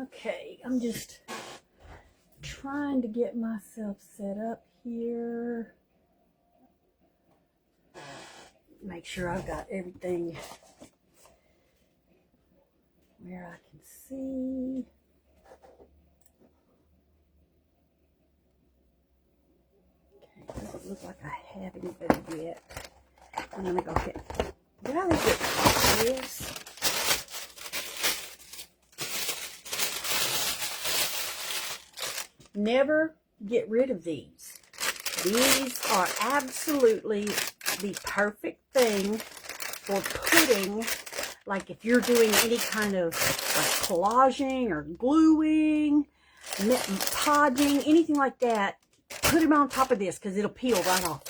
Okay, I'm just trying to get myself set up here. Make sure I've got everything where I can see. Okay, doesn't look like I have anybody yet. I'm gonna go ahead. Did I leave this? Never get rid of these. These are absolutely the perfect thing for putting, like if you're doing any kind of like collaging or gluing, podding, anything like that, put them on top of this because it'll peel right off.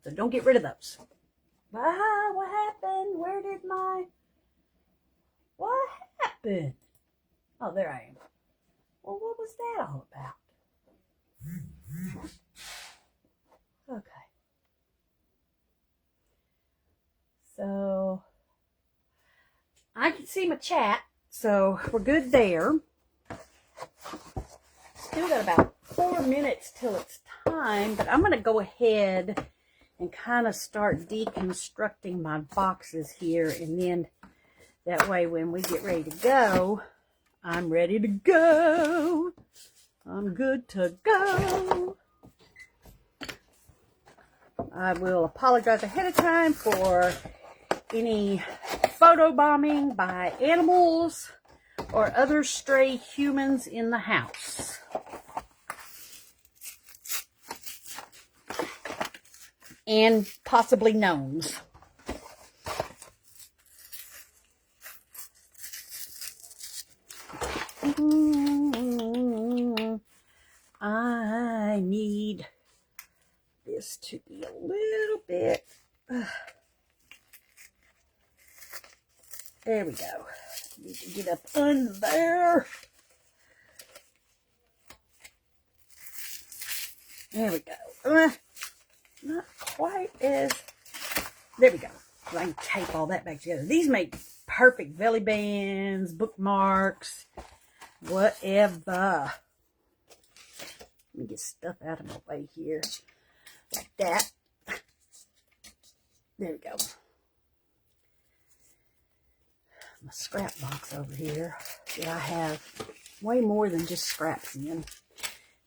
So don't get rid of those. Ah, what happened? Where did what happened? Oh, there I am. Well, what was that all about? Okay. So, I can see my chat, so we're good there. Still got about 4 minutes till it's time, but I'm going to go ahead and kind of start deconstructing my boxes here, and then that way when we get ready to go, I'm ready to go. I'm good to go. I will apologize ahead of time for any photo bombing by animals or other stray humans in the house. And possibly gnomes. I need this to be a little bit. There we go. Need to get up under there. There we go. Not quite as. There we go. So I can tape all that back together. These make perfect belly bands, bookmarks, whatever. Let me get stuff out of my way here. Like that. There we go. My scrap box over here. Yeah, I have way more than just scraps in.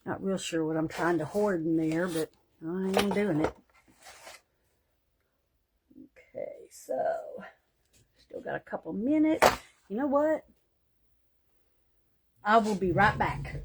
Not real sure what I'm trying to hoard in there, but I am doing it. Okay, so still got a couple minutes. You know what? I will be right back.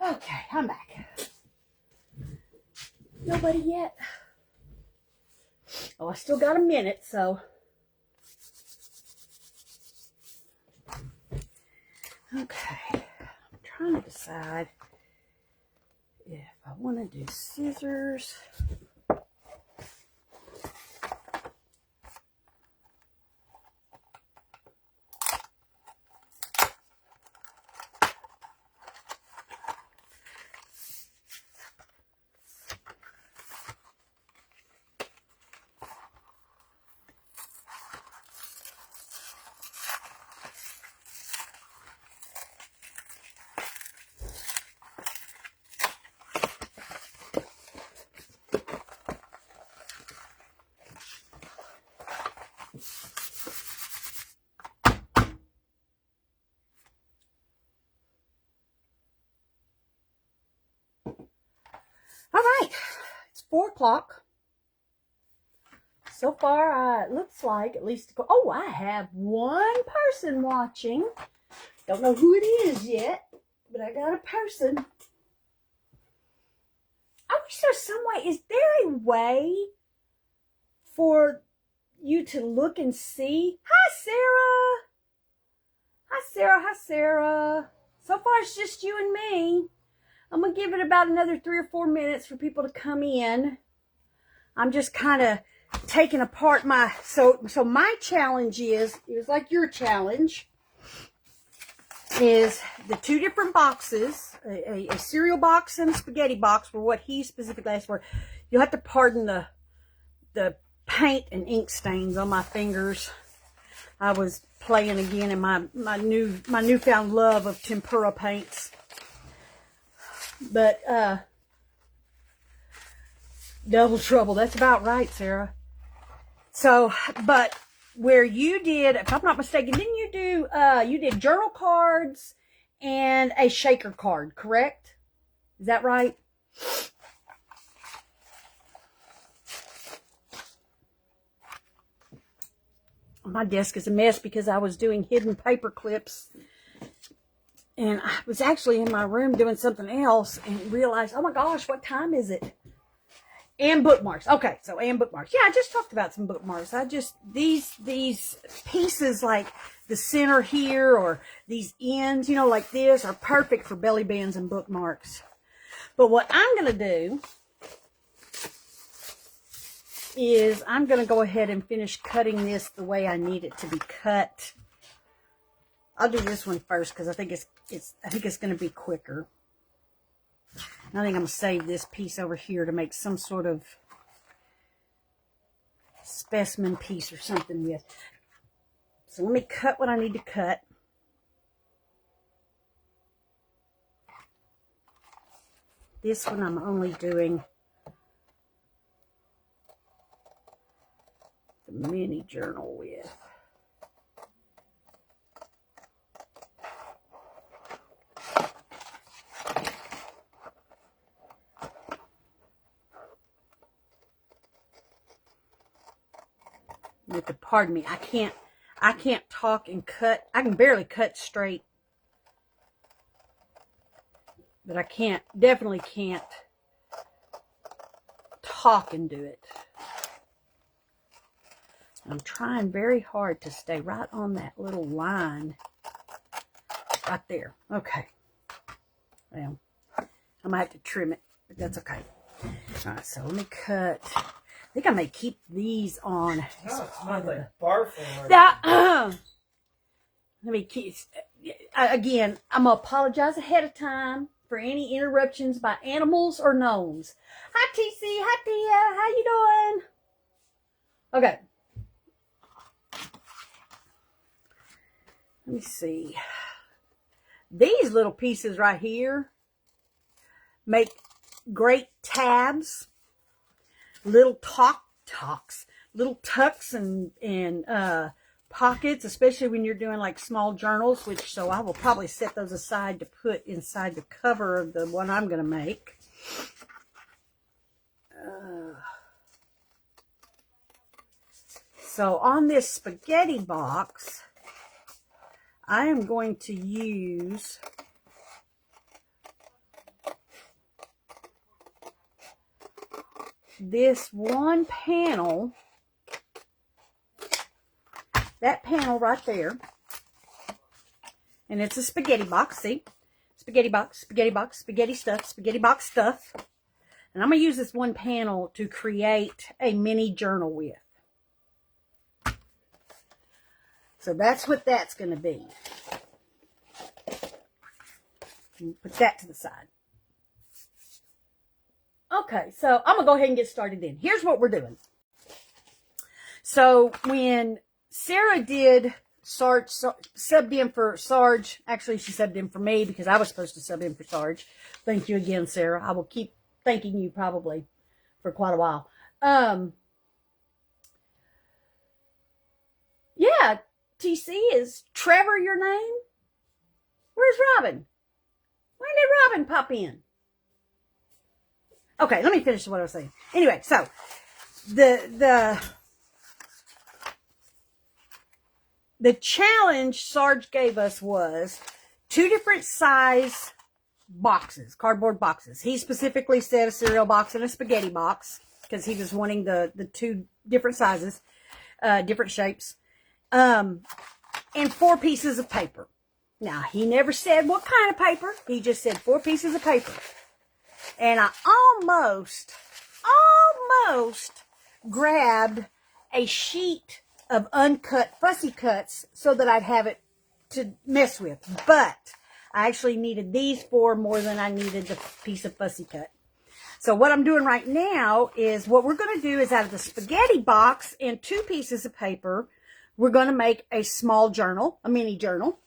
Okay, I'm back. Nobody yet? Oh, I still got a minute, so. Okay, I'm trying to decide if I want to do scissors. All right, it's 4 o'clock. So far, it looks like at least, oh, I have one person watching. Don't know who it is yet, but I got a person. I wish there's some way. Is there a way for you to look and see? Hi, Sarah. Hi, Sarah. Hi, Sarah. So far, it's just you and me. I'm going to give it about another 3 or 4 minutes for people to come in. I'm just kind of taking apart my, so my challenge is, it was like your challenge, is the 2 different boxes, a cereal box and a spaghetti box were what he specifically asked for. You'll have to pardon the paint and ink stains on my fingers. I was playing again in my newfound love of tempera paints. But, double trouble. That's about right, Sarah. So, but where you did, if I'm not mistaken, didn't you do, you did journal cards and a shaker card, correct? Is that right? My desk is a mess because I was doing hidden paper clips. And I was actually in my room doing something else and realized, oh my gosh, what time is it? And bookmarks. Okay, so and bookmarks. Yeah, I just talked about some bookmarks. I just, these pieces like the center here or these ends, you know, like this are perfect for belly bands and bookmarks. But what I'm going to do is I'm going to go ahead and finish cutting this the way I need it to be cut. I'll do this one first because I think it's going to be quicker. I think I'm going to save this piece over here to make some sort of specimen piece or something with. So let me cut what I need to cut. This one I'm only doing the mini journal with. You have to pardon me. I can't talk and cut. I can barely cut straight. But I definitely can't talk and do it. I'm trying very hard to stay right on that little line right there. Okay. Well, I might have to trim it, but that's okay. All right, so let me cut. I think I may keep these on. Oh, it smells like barf. Let me keep. Again, I'm going to apologize ahead of time for any interruptions by animals or gnomes. Hi, TC. Hi, Tia. How you doing? Okay. Let me see. These little pieces right here make great tabs. Little little tucks and pockets, especially when you're doing like small journals, so I will probably set those aside to put inside the cover of the one I'm going to make. So on this spaghetti box, I am going to use this one panel, that panel right there, and it's a spaghetti box, see? Spaghetti box, spaghetti box, spaghetti stuff, spaghetti box stuff. And I'm going to use this one panel to create a mini journal with. So that's what that's going to be. Put that to the side. Okay, so I'm going to go ahead and get started then. Here's what we're doing. So when Sarah did Sarge, subbed in for Sarge, actually she subbed in for me because I was supposed to sub in for Sarge. Thank you again, Sarah. I will keep thanking you probably for quite a while. Yeah, TC, is Trevor your name? Where's Robin? When did Robin pop in? Okay, let me finish what I was saying. Anyway, so the challenge Sarge gave us was 2 different size boxes, cardboard boxes. He specifically said a cereal box and a spaghetti box because he was wanting the 2 different sizes, different shapes, and 4 pieces of paper. Now, he never said what kind of paper. He just said 4 pieces of paper. And I almost grabbed a sheet of uncut fussy cuts so that I'd have it to mess with. But I actually needed these 4 more than I needed the piece of fussy cut. So what I'm doing right now is what we're going to do is out of the spaghetti box and 2 pieces of paper, we're going to make a small journal, a mini journal.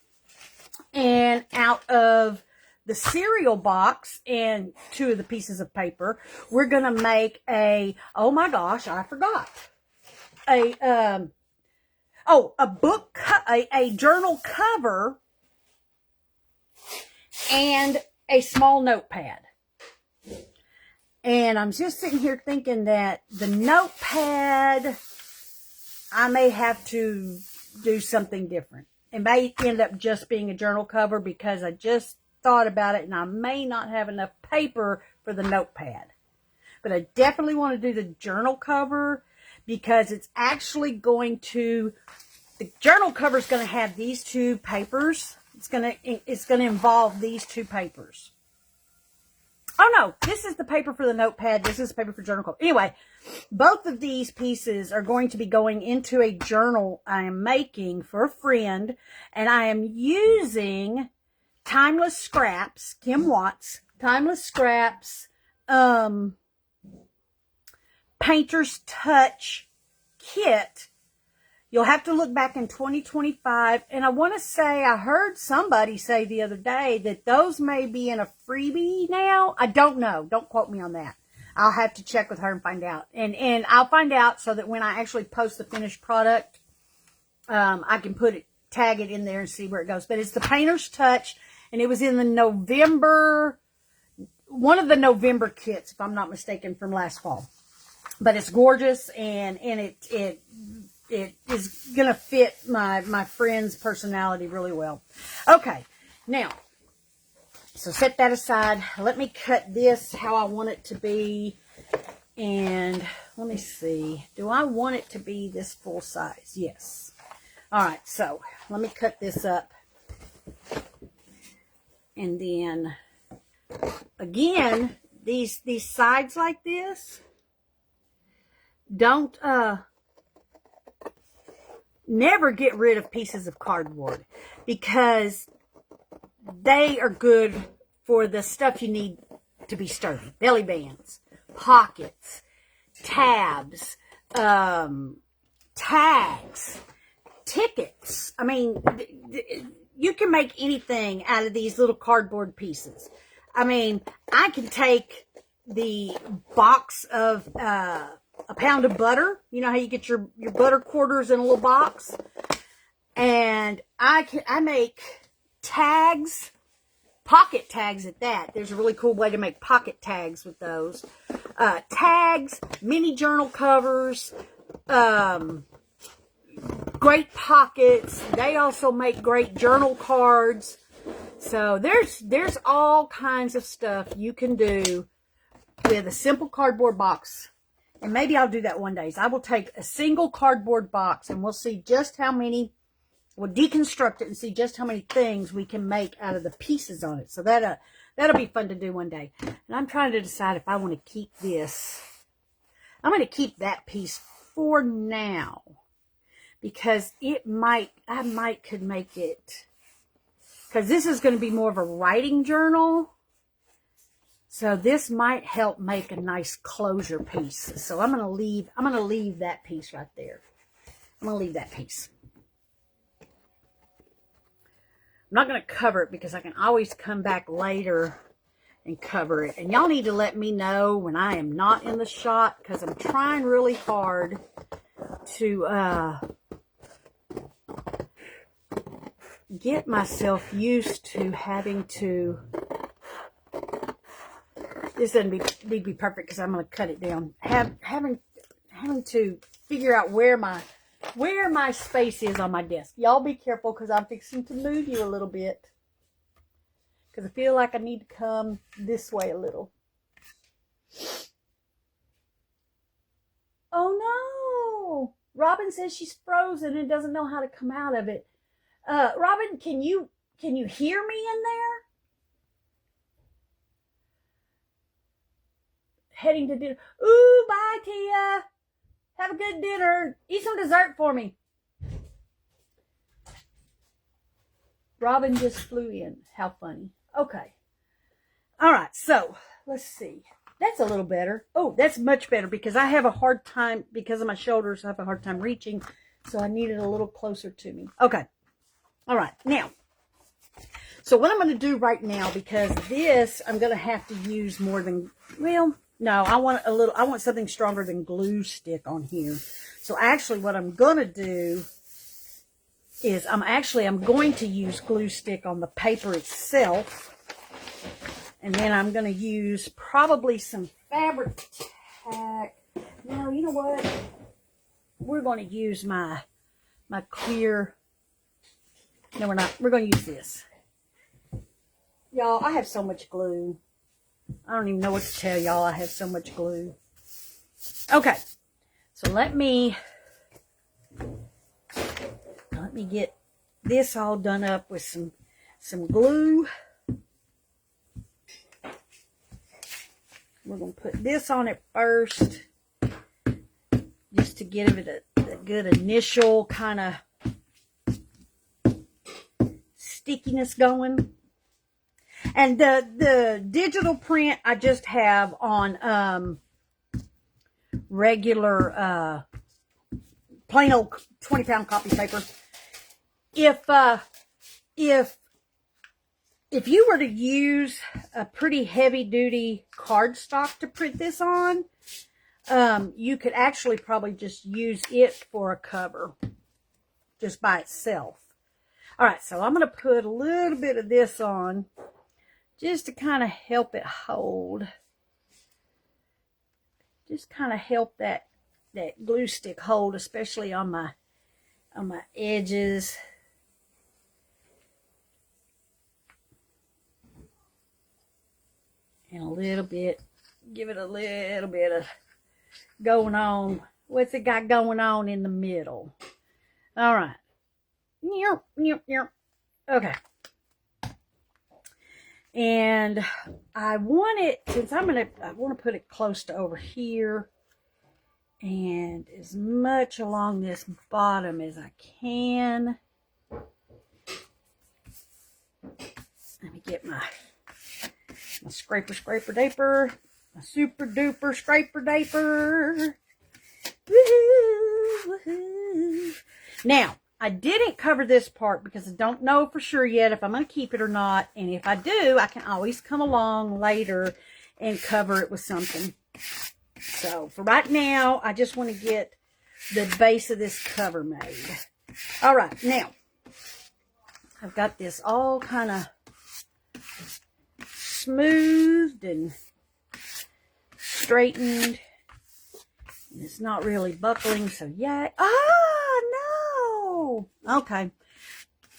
And out of the cereal box and 2 of the pieces of paper, we're going to make a, oh my gosh, I forgot. A journal cover and a small notepad. And I'm just sitting here thinking that the notepad, I may have to do something different. It may end up just being a journal cover because I just thought about it and I may not have enough paper for the notepad. But I definitely want to do the journal cover because it's actually going to, the journal cover is going to have these 2 papers. It's going to involve these 2 papers. Oh no, this is the paper for the notepad. This is the paper for journal cover. Anyway, both of these pieces are going to be going into a journal I am making for a friend. And I am using Timeless Scraps, Kim Watts, Timeless Scraps, Painter's Touch kit. You'll have to look back in 2025. And I want to say, I heard somebody say the other day that those may be in a freebie now. I don't know. Don't quote me on that. I'll have to check with her and find out. And I'll find out so that when I actually post the finished product, I can tag it in there and see where it goes. But it's the Painter's Touch. And it was in the November, one of the November kits, if I'm not mistaken, from last fall. But it's gorgeous and it is going to fit my friend's personality really well. Okay, now, so set that aside. Let me cut this how I want it to be. And let me see. Do I want it to be this full size? Yes. All right, so let me cut this up. And then, again, these sides like this, don't, never get rid of pieces of cardboard because they are good for the stuff you need to be sturdy. Belly bands, pockets, tabs, tags, tickets. I mean, you can make anything out of these little cardboard pieces. I mean, I can take the box of a pound of butter. You know how you get your butter quarters in a little box? And I make tags, pocket tags at that. There's a really cool way to make pocket tags with those. Tags, mini journal covers, great pockets. They also make great journal cards. So there's all kinds of stuff you can do with a simple cardboard box. And maybe I'll do that one day. So I will take a single cardboard box and we'll see just how many, we'll deconstruct it and see just how many things we can make out of the pieces on it. So that'll be fun to do one day. And I'm trying to decide if I want to keep this. I'm going to keep that piece for now. Because I could make it, because this is going to be more of a writing journal. So this might help make a nice closure piece. So I'm going to leave that piece right there. I'm going to leave that piece. I'm not going to cover it because I can always come back later and cover it. And y'all need to let me know when I am not in the shot because I'm trying really hard to get myself used to having to This doesn't need to be perfect because I'm going to cut it down. Having to figure out where my space is on my desk. Y'all be careful because I'm fixing to move you a little bit. Because I feel like I need to come this way a little. Oh no! Robin says she's frozen and doesn't know how to come out of it. Robin, can you hear me in there? Heading to dinner. Ooh, bye, Tia. Have a good dinner. Eat some dessert for me. Robin just flew in. How funny. Okay. All right, so let's see. That's a little better. Oh, that's much better because I have a hard time, because of my shoulders, I have a hard time reaching. So I need it a little closer to me. Okay. All right. Now, so what I'm going to do right now, because this, I'm going to have to use more than, well, no, I want something stronger than glue stick on here. So actually what I'm going to do is I'm going to use glue stick on the paper itself. And then I'm going to use probably some fabric tack. No, you know what? We're going to use my clear. No, we're not. We're going to use this. Y'all, I have so much glue. I don't even know what to tell y'all. I have so much glue. Okay. So let me get this all done up with some glue. We're going to put this on it first, just to give it a good initial kind of stickiness going. And the digital print I just have on regular plain old 20-pound copy paper. If you were to use a pretty heavy-duty cardstock to print this on, you could actually probably just use it for a cover, just by itself. All right, so I'm going to put a little bit of this on, just to kind of help it hold. Just kind of help that glue stick hold, especially on my edges. And a little bit, give it a little bit of going on. What's it got going on in the middle? All right. Okay. And I want it, since I want to put it close to over here and as much along this bottom as I can. Let me get my scraper daper, my super duper scraper daper. Woohoo, woohoo. Now, I didn't cover this part because I don't know for sure yet if I'm going to keep it or not. And if I do, I can always come along later and cover it with something. So for right now, I just want to get the base of this cover made. All right, now I've got this all kind of smoothed and straightened. And it's not really buckling, so yay. Oh, no. Okay.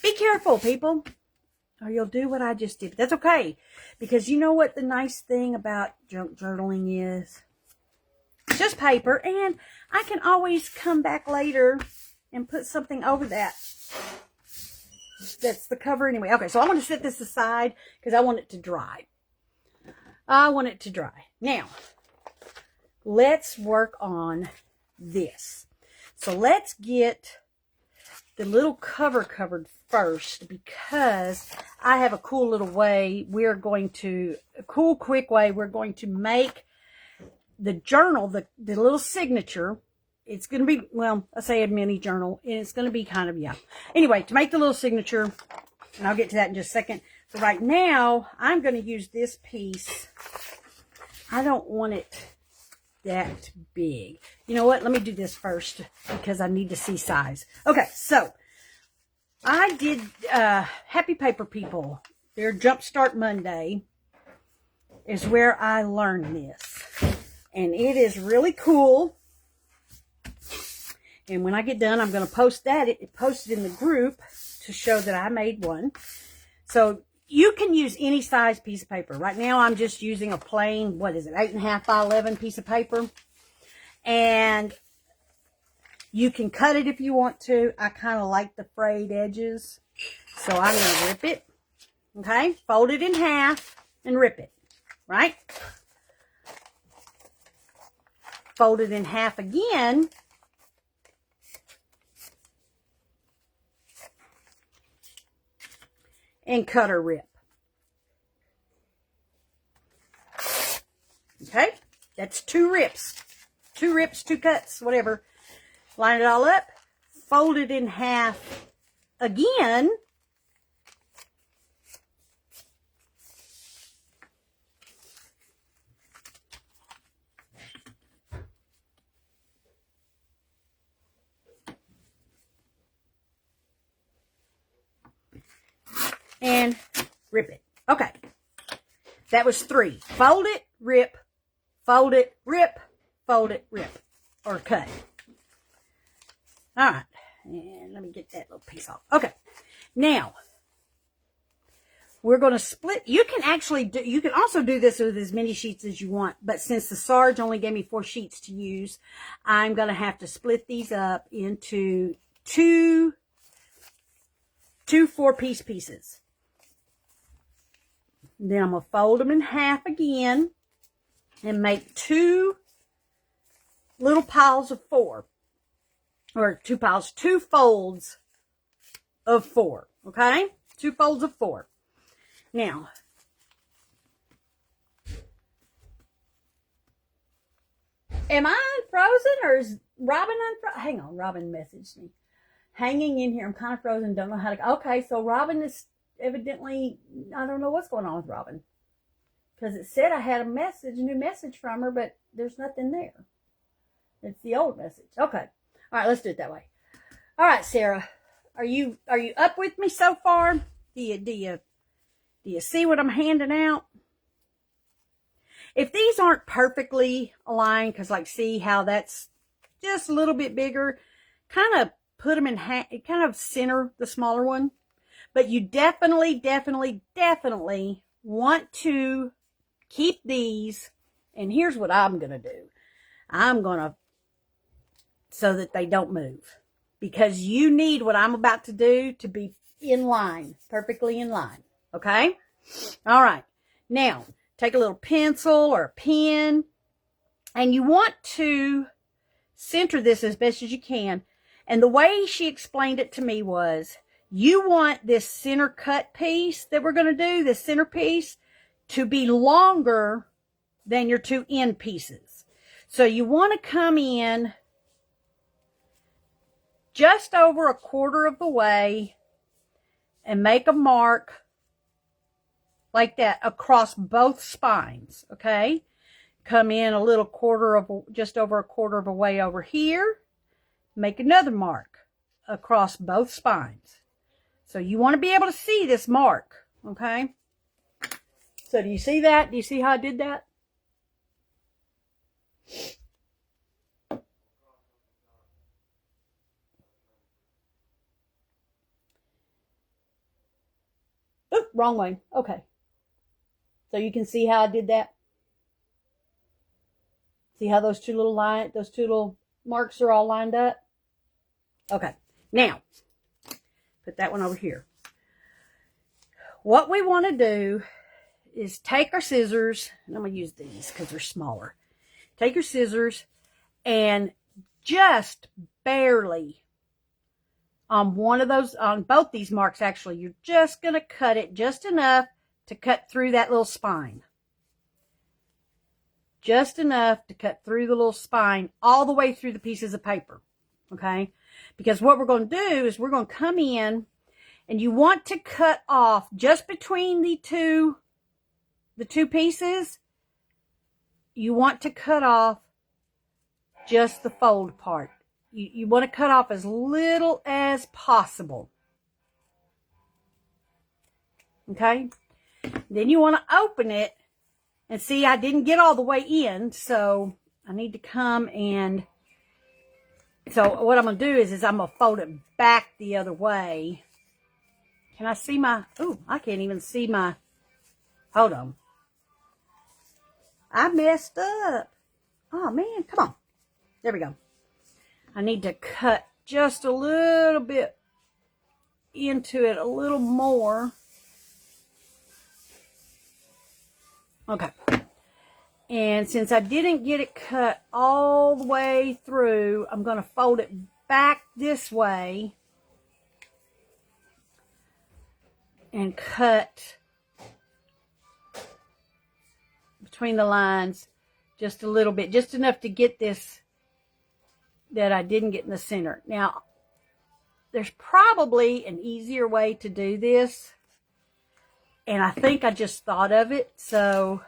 Be careful, people, or you'll do what I just did. But that's okay, because you know what the nice thing about junk journaling is? It's just paper, and I can always come back later and put something over that. That's the cover anyway. Okay, so I want to set this aside because I want it to dry. I want it to dry. Now, let's work on this. So let's get the little cover covered first, because I have a cool little way. Quick way we're going to make the journal, the little signature. It's going to be, well, I say a mini journal, and it's going to be kind of, yeah. Anyway, to make the little signature, and I'll get to that in just a second. So right now, I'm going to use this piece. I don't want it that big. You know what? Let me do this first, because I need to see size. Okay, so I did Happy Paper People, their Jumpstart Monday. is where I learned this. And it is really cool. And when I get done, I'm going to post it in the group to show that I made one. So you can use any size piece of paper. Right now, I'm just using a plain, 8.5 by 11 piece of paper. And you can cut it if you want to. I kind of like the frayed edges. So I'm going to rip it. Okay? Fold it in half and rip it. Right? Fold it in half again. And cut or rip. Okay? That's 2 rips. 2 rips, 2 cuts, whatever. Line it all up. Fold it in half again. And rip it. Okay. That was 3. Fold it, rip, fold it, rip, fold it, rip, or cut. All right. And let me get that little piece off. Okay. Now, we're going to split. You can also do this with as many sheets as you want, but since the Sarge only gave me 4 sheets to use, I'm going to have to split these up into two 4-piece pieces. Then I'm going to fold them in half again and make 2 little piles of 4. Or 2 piles, 2 folds of 4. Okay? 2 folds of 4. Now, am I unfrozen or is Robin unfrozen? Hang on, Robin messaged me. Hanging in here, I'm kind of frozen, don't know how to. Okay, so Robin is evidently, I don't know what's going on with Robin. Because it said I had a new message from her, but there's nothing there. It's the old message. Okay. All right, let's do it that way. All right, Sarah, are you up with me so far? Do you see what I'm handing out? If these aren't perfectly aligned, because like see how that's just a little bit bigger, kind of put them in half, kind of center the smaller one. But you definitely want to keep these. And here's what I'm going to do. I'm going to, so that they don't move. Because you need what I'm about to do to be in line, perfectly in line. Okay? All right. Now, take a little pencil or a pen. And you want to center this as best as you can. And the way she explained it to me was, you want this center cut piece that we're going to do, this center piece, to be longer than your 2 end pieces. So you want to come in just over 1/4 of the way and make a mark like that across both spines, okay? Come in a little just over 1/4 of a way over here. Make another mark across both spines. So you want to be able to see this mark, okay? So do you see that? Do you see how I did that? Oop, wrong way. Okay. So you can see how I did that? See how those two little marks are all lined up? Okay. Now, put that one over here. What we want to do is take our scissors, and I'm going to use these because they're smaller. Take your scissors and just barely on both these marks actually, you're just going to cut it just enough to cut through that little spine. Just enough to cut through the little spine all the way through the pieces of paper. Okay? Because what we're going to do is we're going to come in and you want to cut off just between the two pieces. You want to cut off just the fold part. You want to cut off as little as possible. Okay? Then you want to open it And see, I didn't get all the way in, so I need to come and, so what I'm going to do is I'm going to fold it back the other way. Can I see my, ooh, I can't even see my, hold on. I messed up. Oh man, come on. There we go. I need to cut just a little bit into it, a little more. Okay. And since I didn't get it cut all the way through, I'm going to fold it back this way and cut between the lines just a little bit, just enough to get this that I didn't get in the center. Now, there's probably an easier way to do this, and I think I just thought of it, so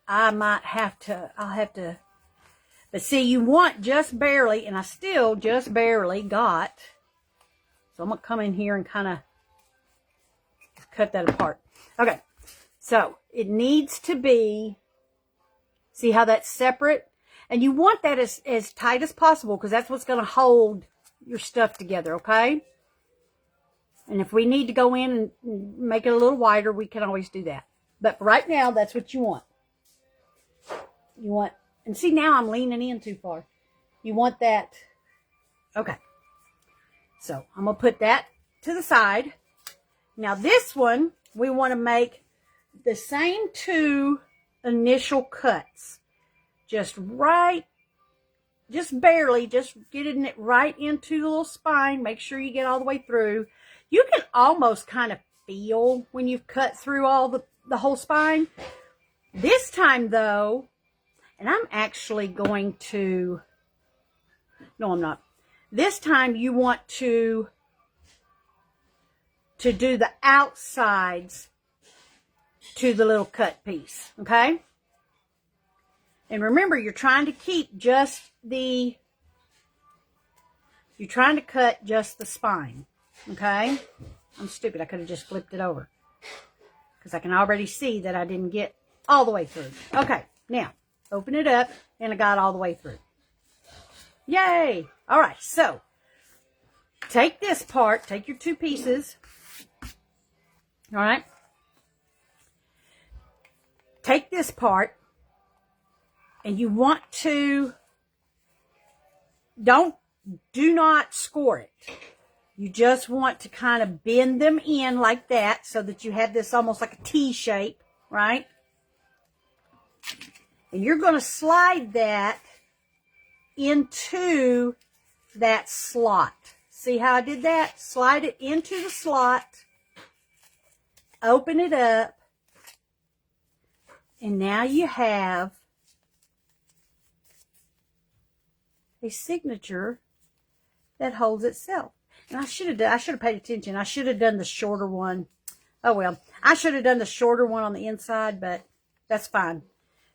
I'll have to, but see, you want just barely, and I still just barely got, so I'm going to come in here and kind of cut that apart. Okay, so it needs to be, see how that's separate? And you want that as tight as possible, because that's what's going to hold your stuff together, okay? And if we need to go in and make it a little wider, we can always do that. But right now, that's what you want. You want, and see, now I'm leaning in too far. You want that. Okay. So I'm going to put that to the side. Now this one, we want to make the same two initial cuts. Just right, just barely, just getting it right into the little spine. Make sure you get all the way through. You can almost kind of feel when you've cut through all the whole spine. This time though, and I'm actually going to, no I'm not. This time you want to do the outsides to the little cut piece, okay? And remember, you're trying to keep just the, you're trying to cut just the spine, okay? I'm stupid. I could have just flipped it over, because I can already see that I didn't get all the way through. Okay, now, open it up, and I got all the way through. Yay! All right, so, take this part, take your two pieces, all right? Take this part, and you want to, do not score it. You just want to kind of bend them in like that so that you have this almost like a T shape, right? And you're going to slide that into that slot. See how I did that? Slide it into the slot, open it up, and now you have a signature that holds itself. And I should have paid attention. I should have done the shorter one. Oh well, I should have done the shorter one on the inside, but that's fine.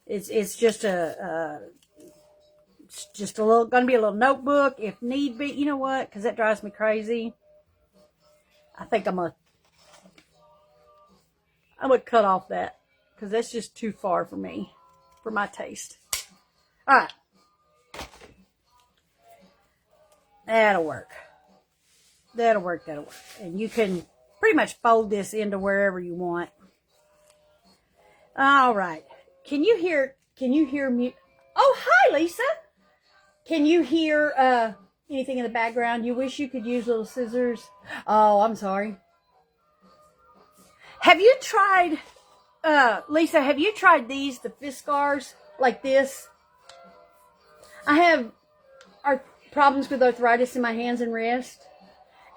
It's just a little, gonna be a little notebook if need be. You know what? Because that drives me crazy. I think I'm gonna cut off that, because that's just too far for me, for my taste. All right. That'll work. That'll work. That'll work. And you can pretty much fold this into wherever you want. All right. Can you hear me? Oh, hi, Lisa. Can you hear anything in the background? You wish you could use little scissors. Oh, I'm sorry. Have you tried, Lisa, have you tried these, the Fiskars, like this? I have problems with arthritis in my hands and wrist.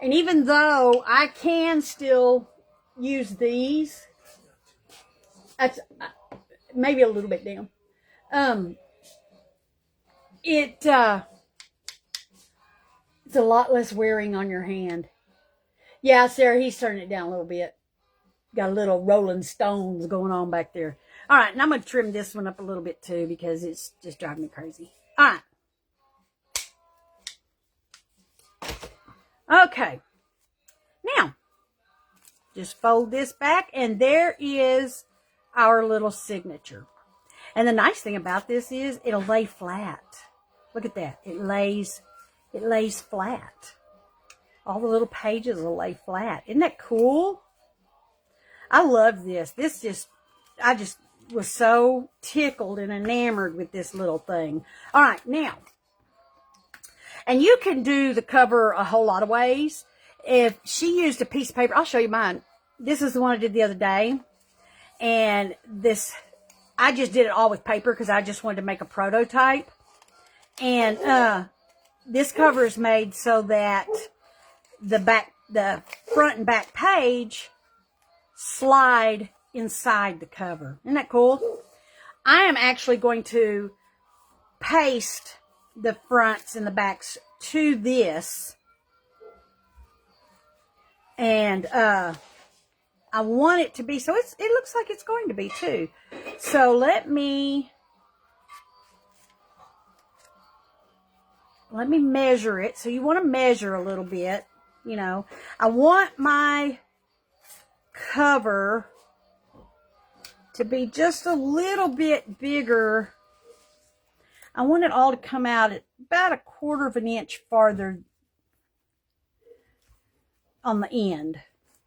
And even though I can still use these, that's maybe a little bit down. It's a lot less wearing on your hand. Yeah, Sarah, he's turning it down a little bit. Got a little Rolling Stones going on back there. All right, and I'm going to trim this one up a little bit too, because it's just driving me crazy. All right. Okay, now, just fold this back, and there is our little signature. And the nice thing about this is it'll lay flat. Look at that. It lays flat. All the little pages will lay flat. Isn't that cool? I love this. I just was so tickled and enamored with this little thing. All right, now, and you can do the cover a whole lot of ways. If she used a piece of paper, I'll show you mine. This is the one I did the other day. And this, I just did it all with paper because I just wanted to make a prototype. And this cover is made so that the front and back page slide inside the cover. Isn't that cool? I am actually going to paste the fronts and the backs to this. And I want it to be, so it looks like it's going to be too. So let me measure it. So you want to measure a little bit, you know. I want my cover to be just a little bit bigger. I want it all to come out at about 1/4 of an inch farther on the end.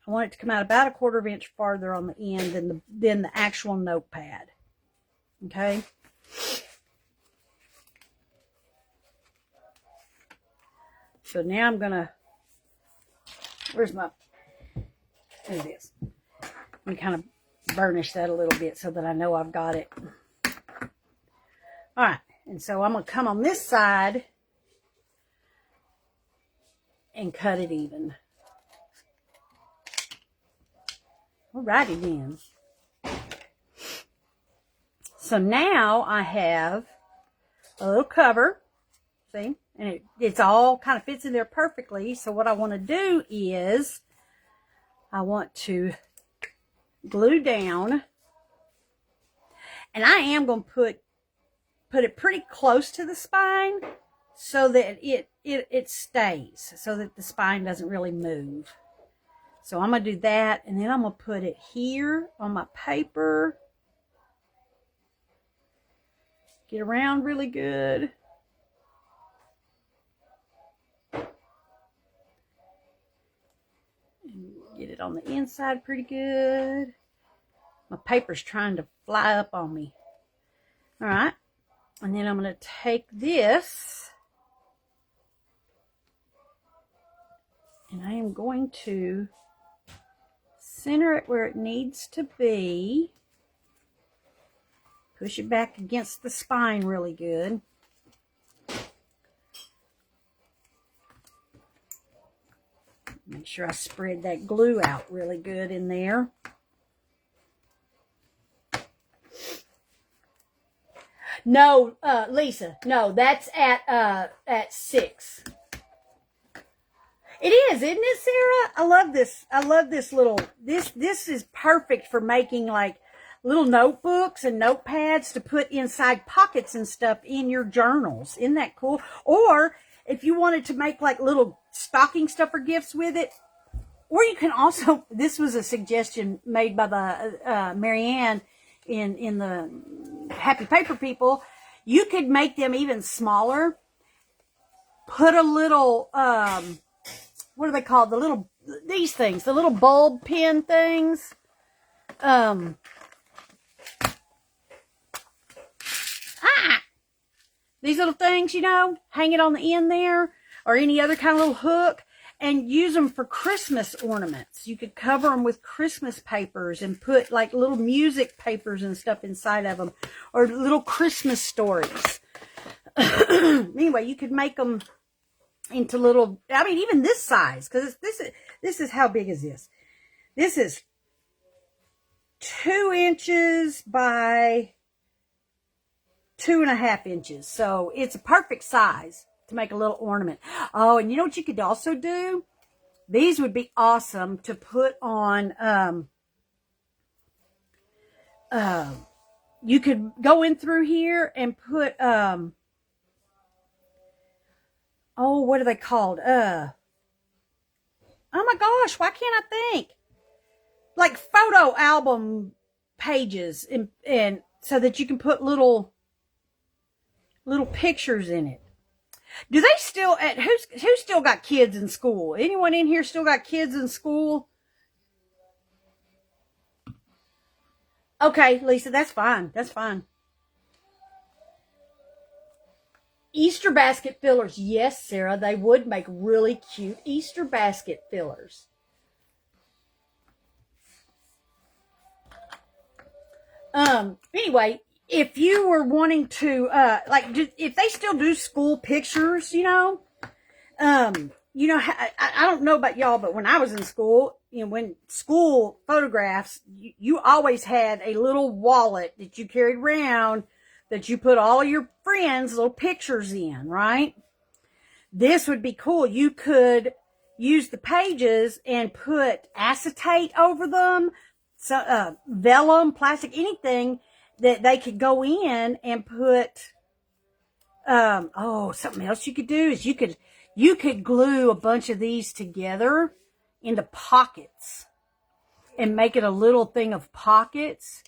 I want it to come out about 1/4 of an inch farther on the end than the actual notepad. Okay. So now I'm gonna, there's it is. Let me kind of burnish that a little bit so that I know I've got it. All right, and so I'm gonna come on this side and cut it even. Alrighty then. So now I have a little cover, see, and it's all kind of fits in there perfectly. So what I want to do is I want to glue down, and I am going to put it pretty close to the spine so that it stays, so that the spine doesn't really move. So I'm going to do that, and then I'm going to put it here on my paper. Get around really good. And get it on the inside pretty good. My paper's trying to fly up on me. All right. And then I'm going to take this, and I am going to center it where it needs to be. Push it back against the spine really good. Make sure I spread that glue out really good in there. No, Lisa, no, that's at 6. It is, isn't it, Sarah? I love this. I love this little, this is perfect for making like little notebooks and notepads to put inside pockets and stuff in your journals. Isn't that cool? Or if you wanted to make like little stocking stuffer gifts with it, or you can also, this was a suggestion made by the Marianne in the Happy Paper People. You could make them even smaller. Put a little, what are they called? The little, these things, the little bulb pin things. These little things, you know, hang it on the end there, or any other kind of little hook, and use them for Christmas ornaments. You could cover them with Christmas papers and put like little music papers and stuff inside of them, or little Christmas stories. Anyway, you could make them into little, I mean, even this size, because this is how big is this? This is 2 inches by 2.5 inches. So it's a perfect size to make a little ornament. Oh, and you know what you could also do? These would be awesome to put on, you could go in through here and put, oh, what are they called? Oh my gosh, why can't I think? Like photo album pages and so that you can put little pictures in it. Do they still who's still got kids in school? Anyone in here still got kids in school? Okay, Lisa, that's fine. That's fine. Easter basket fillers. Yes, Sarah, they would make really cute Easter basket fillers. Anyway, if you were wanting to, if they still do school pictures, I don't know about y'all, but when I was in school, when school photographs, you always had a little wallet that you carried around that you put all your friends' little pictures in, right? This would be cool. You could use the pages and put acetate over them, so, vellum, plastic, anything that they could go in and put, something else you could do is you could glue a bunch of these together into pockets and make it a little thing of pockets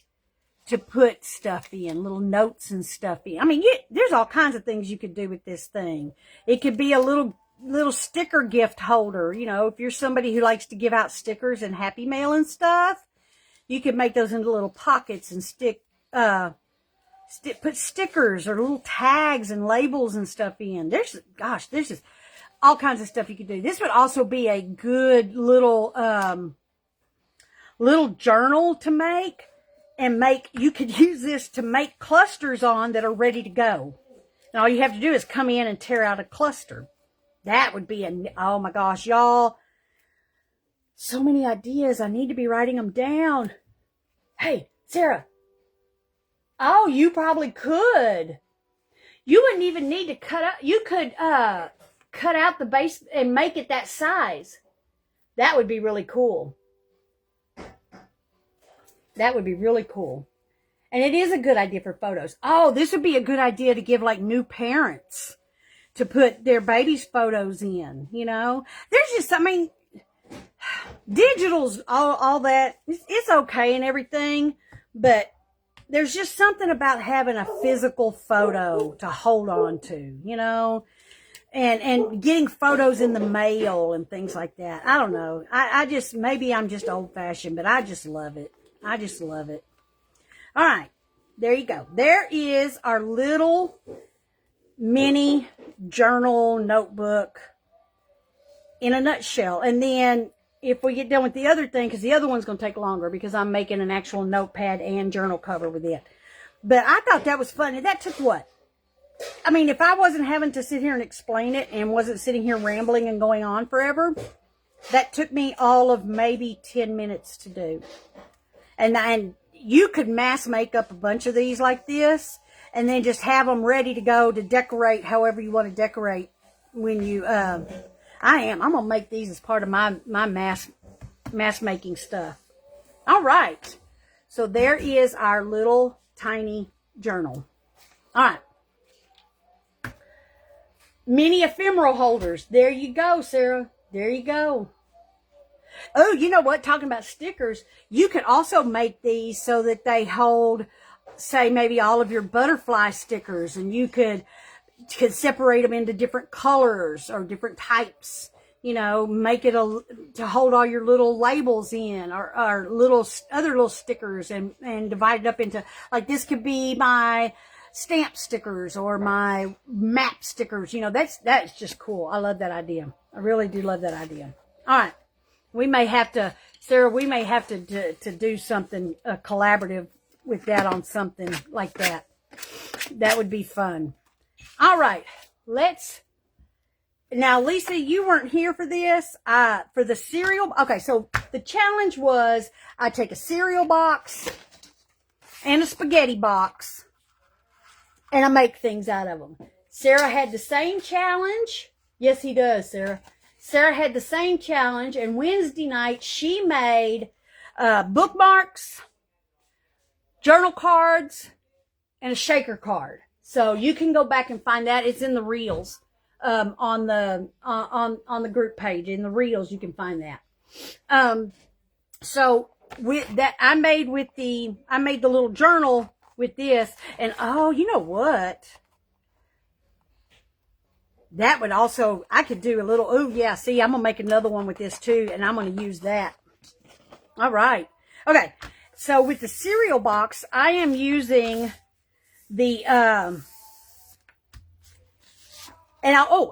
to put stuff in, little notes and stuff in. I mean, there's all kinds of things you could do with this thing. It could be a little sticker gift holder. If you're somebody who likes to give out stickers and Happy Mail and stuff, you could make those into little pockets and put stickers or little tags and labels and stuff in. There's just all kinds of stuff you could do. This would also be a good little journal to make. You could use this to make clusters on that are ready to go. And all you have to do is come in and tear out a cluster. That would be oh my gosh, y'all. So many ideas. I need to be writing them down. Hey, Sarah. Oh, you probably could. You wouldn't even need to cut out. You could cut out the base and make it that size. That would be really cool. That would be really cool. And it is a good idea for photos. Oh, this would be a good idea to give like new parents to put their baby's photos in, There's just, digital's all that. It's okay and everything, but there's just something about having a physical photo to hold on to, and getting photos in the mail and things like that. I don't know. Maybe I'm just old fashioned, but I just love it. I just love it. All right. There you go. There is our little mini journal notebook in a nutshell. And then if we get done with the other thing, because the other one's going to take longer because I'm making an actual notepad and journal cover with it. But I thought that was fun. And that took what? If I wasn't having to sit here and explain it and wasn't sitting here rambling and going on forever, that took me all of maybe 10 minutes to do. And you could mass make up a bunch of these like this and then just have them ready to go to decorate however you want to decorate when you, I'm going to make these as part of my mass making stuff. All right. So there is our little tiny journal. All right. Mini ephemeral holders. There you go, Sarah. There you go. Oh, you know what? Talking about stickers, you could also make these so that they hold, say, maybe all of your butterfly stickers, and you could separate them into different colors or different types. Make it to hold all your little labels in, or other little stickers, and divide it up into, like, this could be my stamp stickers or my map stickers. That's just cool. I love that idea. I really do love that idea. All right. We may have to, Sarah, do something collaborative with that on something like that. That would be fun. All right. Now, Lisa, you weren't here for this. For the cereal. Okay, so the challenge was I take a cereal box and a spaghetti box and I make things out of them. Sarah had the same challenge. Yes, he does, Sarah. Sarah had the same challenge, and Wednesday night she made bookmarks, journal cards, and a shaker card. So you can go back and find that. It's in the reels on the group page. In the reels, you can find that. So with that, I made the little journal with this. And oh, you know what? That would also, I could do a little, oh yeah, see, I'm going to make another one with this too, and I'm going to use that. All right. Okay. So with the cereal box, I am using the, I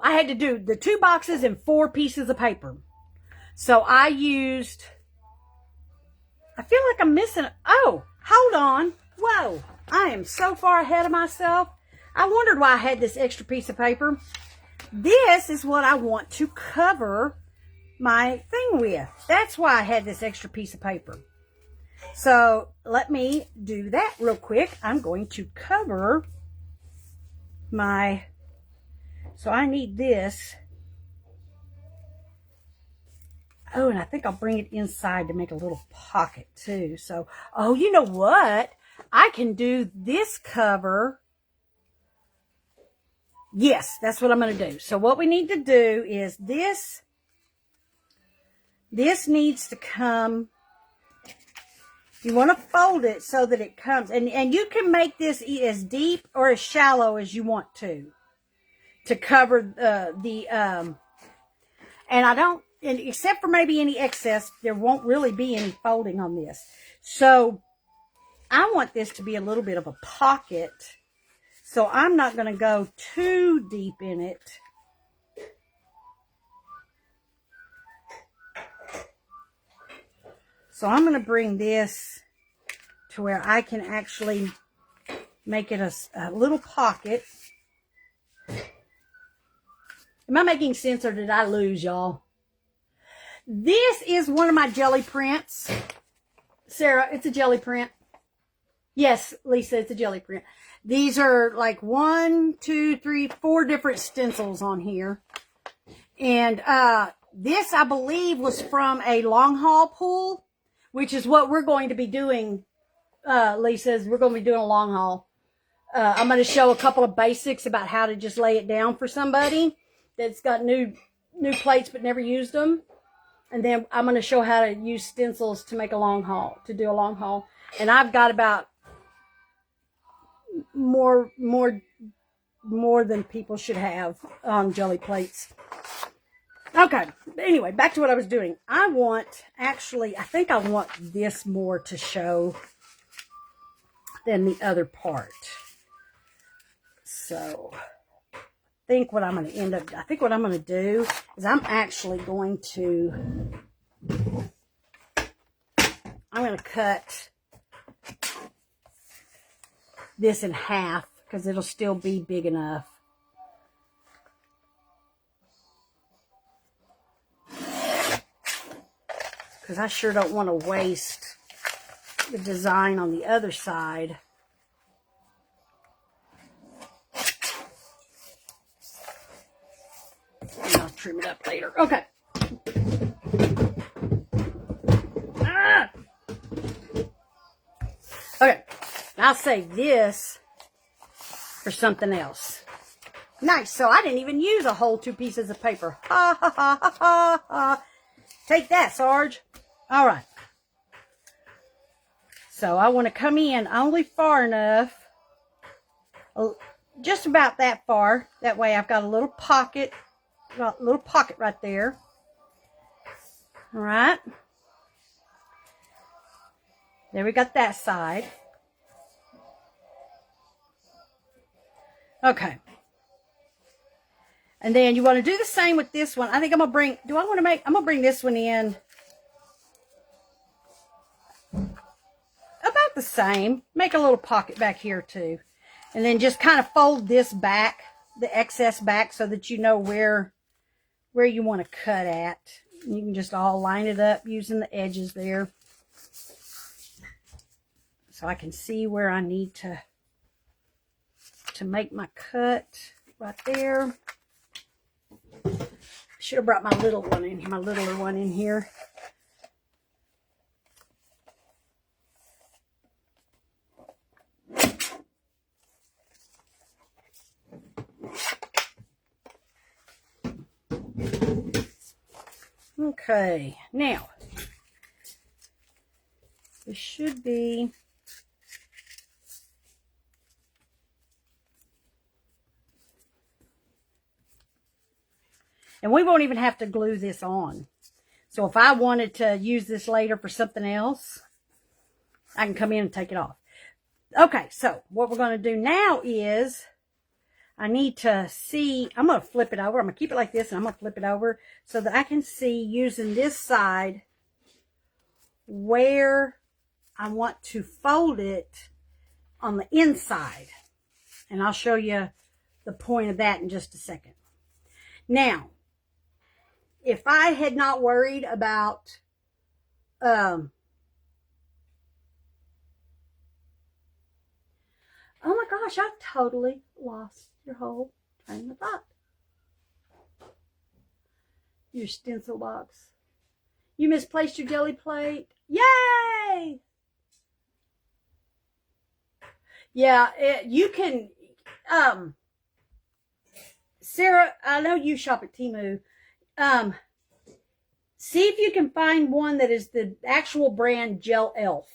had to do the 2 boxes and 4 pieces of paper. So I used, I feel like I'm missing, oh, hold on. Whoa, I am so far ahead of myself. I wondered why I had this extra piece of paper. This is what I want to cover my thing with. That's why I had this extra piece of paper. So let me do that real quick. I'm going to cover my, so I need this. Oh, and I think I'll bring it inside to make a little pocket too. So, oh, you know what? I can do this cover. Yes, that's what I'm going to do. So what we need to do is this needs to come. You want to fold it so that it comes. And you can make this as deep or as shallow as you want to cover and I don't, and except for maybe any excess, there won't really be any folding on this. So I want this to be a little bit of a pocket. So I'm not going to go too deep in it. So I'm going to bring this to where I can actually make it a little pocket. Am I making sense or did I lose y'all? This is one of my jelly prints. Sarah, it's a jelly print. Yes, Lisa, it's a jelly print. These are like 1, 2, 3, 4 different stencils on here. And this, I believe, was from a long haul pull, which is what we're going to be doing, Lisa. We're going to be doing a long haul. I'm going to show a couple of basics about how to just lay it down for somebody that's got new plates but never used them. And then I'm going to show how to use stencils to make a long haul, to do a long haul. And I've got about more than people should have on jelly plates. Okay. Anyway, back to what I was doing. I think I want this more to show than the other part. So I think what I'm going to do is I'm going to cut this in half because it'll still be big enough. Because I sure don't want to waste the design on the other side. And I'll trim it up later. Okay. Okay. I'll save this for something else. Nice. So I didn't even use a whole 2 pieces of paper. Ha ha ha ha ha ha. Take that, Sarge. All right. So I want to come in only far enough, just about that far. That way I've got a little pocket right there. All right. There we got that side. Okay. And then you want to do the same with this one. I think I'm going to bring this one in about the same. Make a little pocket back here too. And then just kind of fold this back, the excess back, so that you know where you want to cut at. You can just all line it up using the edges there. So I can see where I need to make my cut right there. Should have brought my littler one in here. Okay, now this should be And we won't even have to glue this on. So if I wanted to use this later for something else, I can come in and take it off. Okay, so what we're going to do now is I need to see, I'm going to flip it over. I'm going to keep it like this, and I'm going to flip it over so that I can see using this side where I want to fold it on the inside. And I'll show you the point of that in just a second. Now, if I had not worried about oh my gosh, I've totally lost your whole train of thought. Your stencil box. You misplaced your jelly plate. Yay! Yeah, you can, Sarah, I know you shop at Temu. See if you can find one that is the actual brand Gel Elf.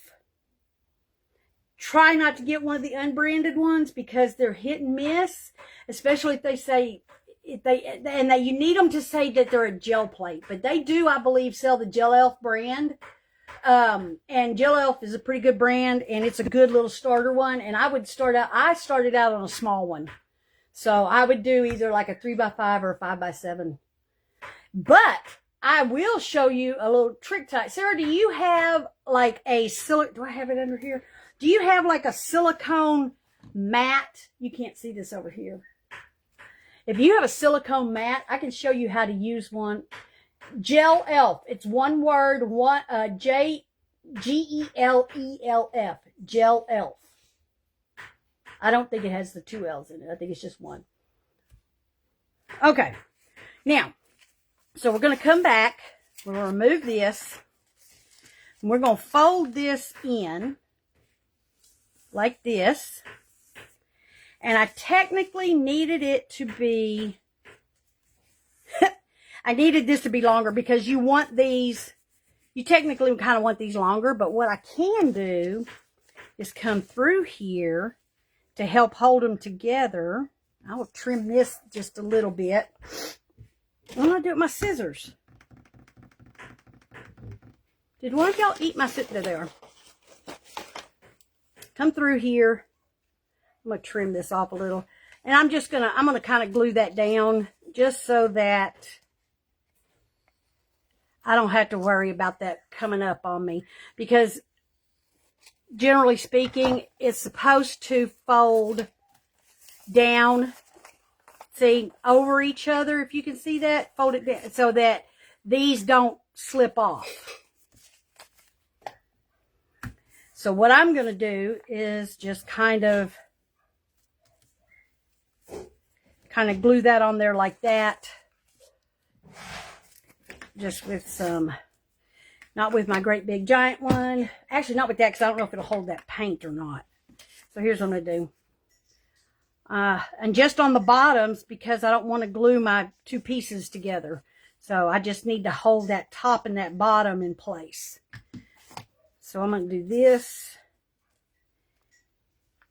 Try not to get one of the unbranded ones because they're hit and miss, especially if they say you need them to say that they're a gel plate. But they do, I believe, sell the Gel Elf brand. And Gel Elf is a pretty good brand, and it's a good little starter one. And I started out on a small one. So I would do either like a 3x5 or a 5x7. But I will show you a little trick tie. Sarah, do you have like do I have it under here? Do you have like a silicone mat? You can't see this over here. If you have a silicone mat, I can show you how to use one. Gel Elf. It's one word, Gelelf. Gel Elf. I don't think it has the 2 L's in it. I think it's just one. Okay. Now, so we're going to come back. We're going to remove this. And we're going to fold this in like this. And I technically needed it to be... I needed this to be longer because you want these... You technically kind of want these longer. But what I can do is come through here to help hold them together. I will trim this just a little bit. I'm going to do it with my scissors. Did one of y'all eat my scissors? There. Come through here. I'm going to trim this off a little. And I'm going to kind of glue that down just so that I don't have to worry about that coming up on me. Because generally speaking, it's supposed to fold down, see, over each other. If you can see that, fold it down so that these don't slip off. So what I'm going to do is just kind of glue that on there like that. Just with some, not with my great big giant one. Actually, not with that because I don't know if it'll hold that paint or not. So here's what I'm going to do. And just on the bottoms, because I don't want to glue my 2 pieces together. So I just need to hold that top and that bottom in place. So I'm going to do this.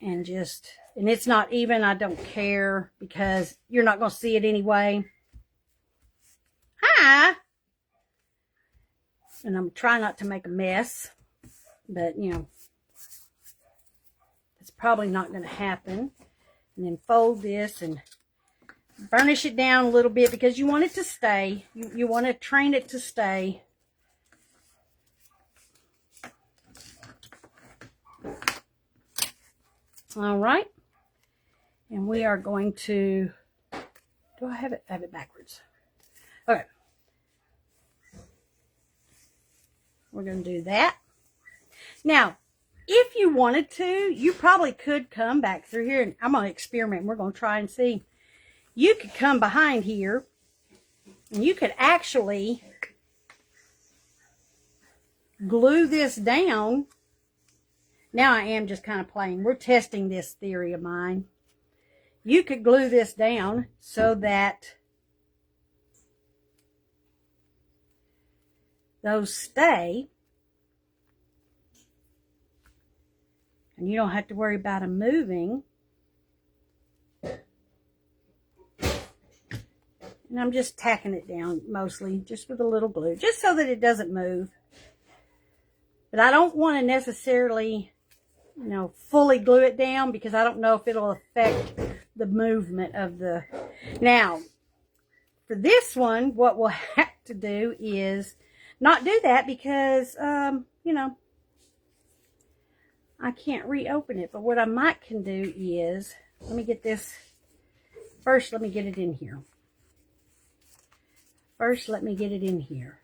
And it's not even, I don't care, because you're not going to see it anyway. Hi! And I'm trying not to make a mess. But, you know, it's probably not going to happen. And then fold this and burnish it down a little bit because you want it to stay. You want to train it to stay. All right. And we are going to, do I have it? I have it backwards. Okay. We're going to do that. Now, if you wanted to, you probably could come back through here. And I'm going to experiment. We're going to try and see. You could come behind here. And you could actually glue this down. Now I am just kind of playing. We're testing this theory of mine. You could glue this down so that those stay. And you don't have to worry about them moving. And I'm just tacking it down mostly, just with a little glue, just so that it doesn't move. But I don't want to necessarily, fully glue it down because I don't know if it'll affect the movement of the... Now, for this one, what we'll have to do is not do that because, I can't reopen it. But what I might can do is, let me get this, first let me get it in here. First, let me get it in here.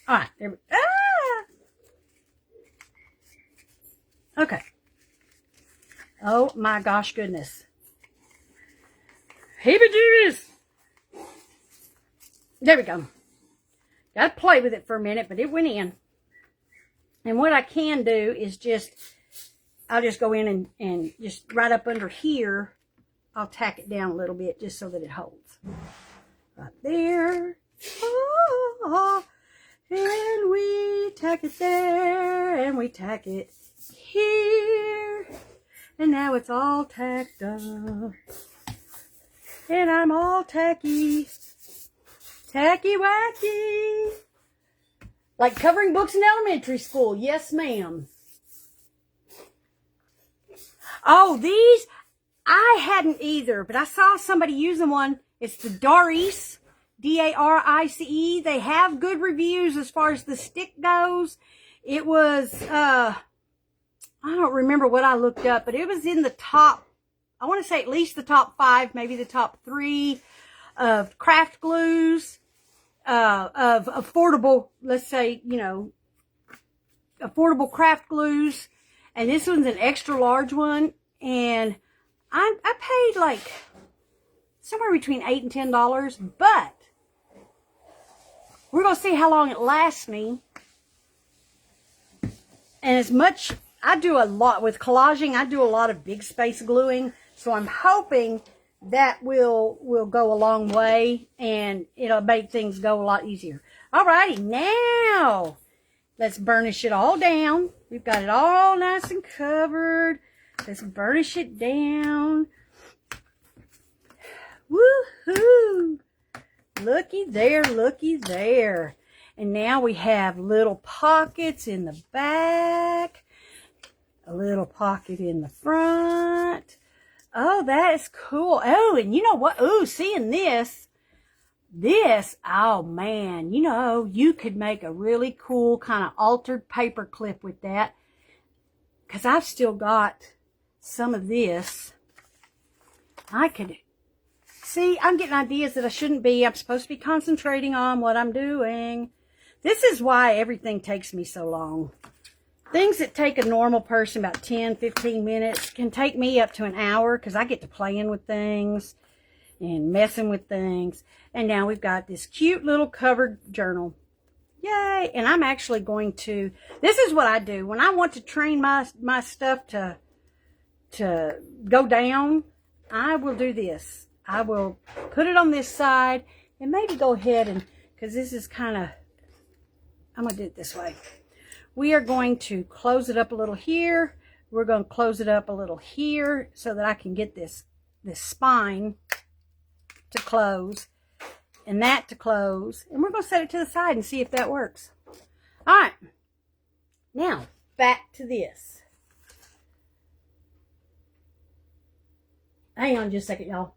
All right, there we go. Ah! Okay. Oh my gosh, goodness. Heebie-jeebies. There we go. Got to play with it for a minute, but it went in. And what I can do is I'll just go in and just right up under here, I'll tack it down a little bit just so that it holds. Right there. Oh, and we tack it there, and we tack it here. And now it's all tacked up. And I'm all tacky. Tacky wacky. Like covering books in elementary school. Yes, ma'am. Oh, these, I hadn't either, but I saw somebody using one. It's the Darice, D-A-R-I-C-E. They have good reviews as far as the stick goes. It was, I don't remember what I looked up, but it was in the top, I want to say at least the top 5, maybe the top 3 of craft glues, of affordable, let's say, affordable craft glues. And this one's an extra large one. And I paid like somewhere between $8 and $10, but we're going to see how long it lasts me. And as much, I do a lot with collaging, I do a lot of big space gluing. So I'm hoping that will go a long way and it'll make things go a lot easier. Alrighty, now let's burnish it all down. We've got it all nice and covered. Let's burnish it down. Woohoo! Looky there, looky there. And now we have little pockets in the back. A little pocket in the front. Oh, that is cool. Oh, and you know what? Oh, seeing this, oh man, you could make a really cool kind of altered paper clip with that. Because I've still got some of this. I could, see, I'm getting ideas that I shouldn't be. I'm supposed to be concentrating on what I'm doing. This is why everything takes me so long. Things that take a normal person about 10, 15 minutes can take me up to an hour because I get to playing with things and messing with things. And now we've got this cute little covered journal. Yay! And I'm actually going to, this is what I do. When I want to train my stuff to go down, I will do this. I will put it on this side and maybe go ahead and, because this is kind of, I'm going to do it this way. We are going to close it up a little here. We're going to close it up a little here so that I can get this spine to close and that to close. And we're going to set it to the side and see if that works. All right. Now, back to this. Hang on just a second, y'all.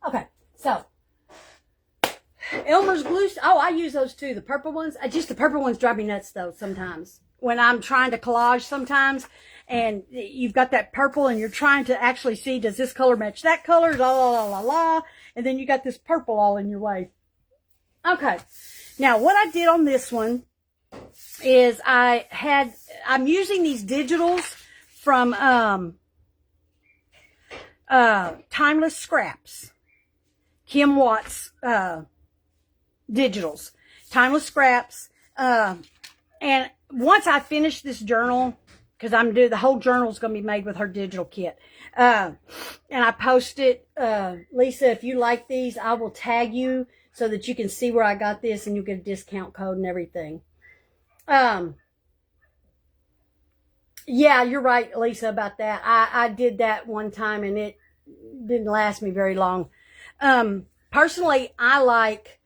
Okay, so Elmer's glue. Oh, I use those too. The purple ones. The purple ones drive me nuts though sometimes. When I'm trying to collage sometimes and you've got that purple and you're trying to actually see, does this color match that color? La, la, la, la, la. And then you got this purple all in your way. Okay. Now what I did on this one is I'm using these digitals from Timeless Scraps. Kim Watts digitals, timeless scraps. And once I finish this journal, because I'm doing the whole journal is going to be made with her digital kit, and I post it, Lisa, if you like these, I will tag you so that you can see where I got this, and you get a discount code and everything. Yeah, you're right, Lisa, about that. I did that one time, and it didn't last me very long. Personally, I like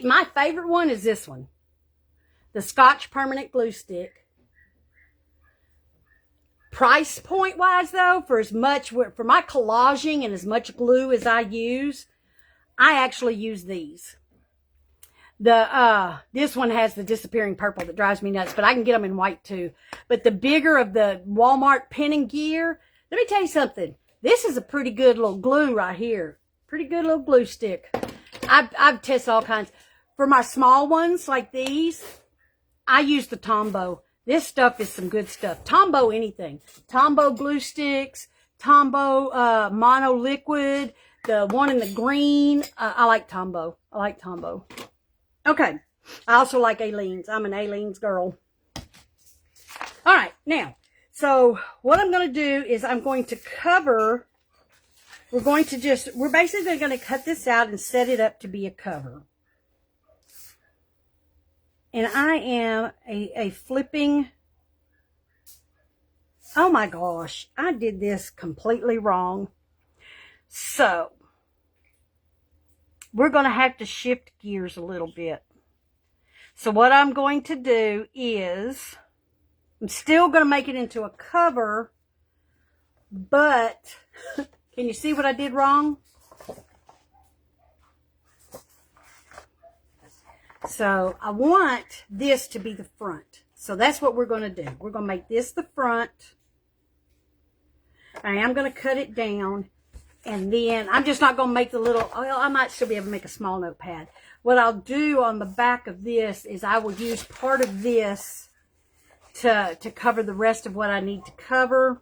my favorite one is this one, the Scotch Permanent Glue Stick. Price point wise, though, for my collaging and as much glue as I use, I actually use these. This one has the disappearing purple that drives me nuts, but I can get them in white too. But the bigger of the Walmart Pen and Gear, let me tell you something. This is a pretty good little glue right here. Pretty good little glue stick. I've tested all kinds. For my small ones like these, I use the Tombow. This stuff is some good stuff. Tombow anything. Tombow glue sticks, Tombow mono liquid, the one in the green. I like Tombow. Okay. I also like Aleene's. I'm an Aleene's girl. All right. Now, so what I'm going to do is I'm going to cover. We're basically going to cut this out and set it up to be a cover. And I am a flipping. Oh my gosh. I did this completely wrong. So, we're going to have to shift gears a little bit. So what I'm going to do is, I'm still going to make it into a cover, but can you see what I did wrong? So I want this to be the front. So that's what we're going to do. We're going to make this the front. I am going to cut it down. And then I'm just not going to make the little, well, I might still be able to make a small notepad. What I'll do on the back of this is I will use part of this to cover the rest of what I need to cover.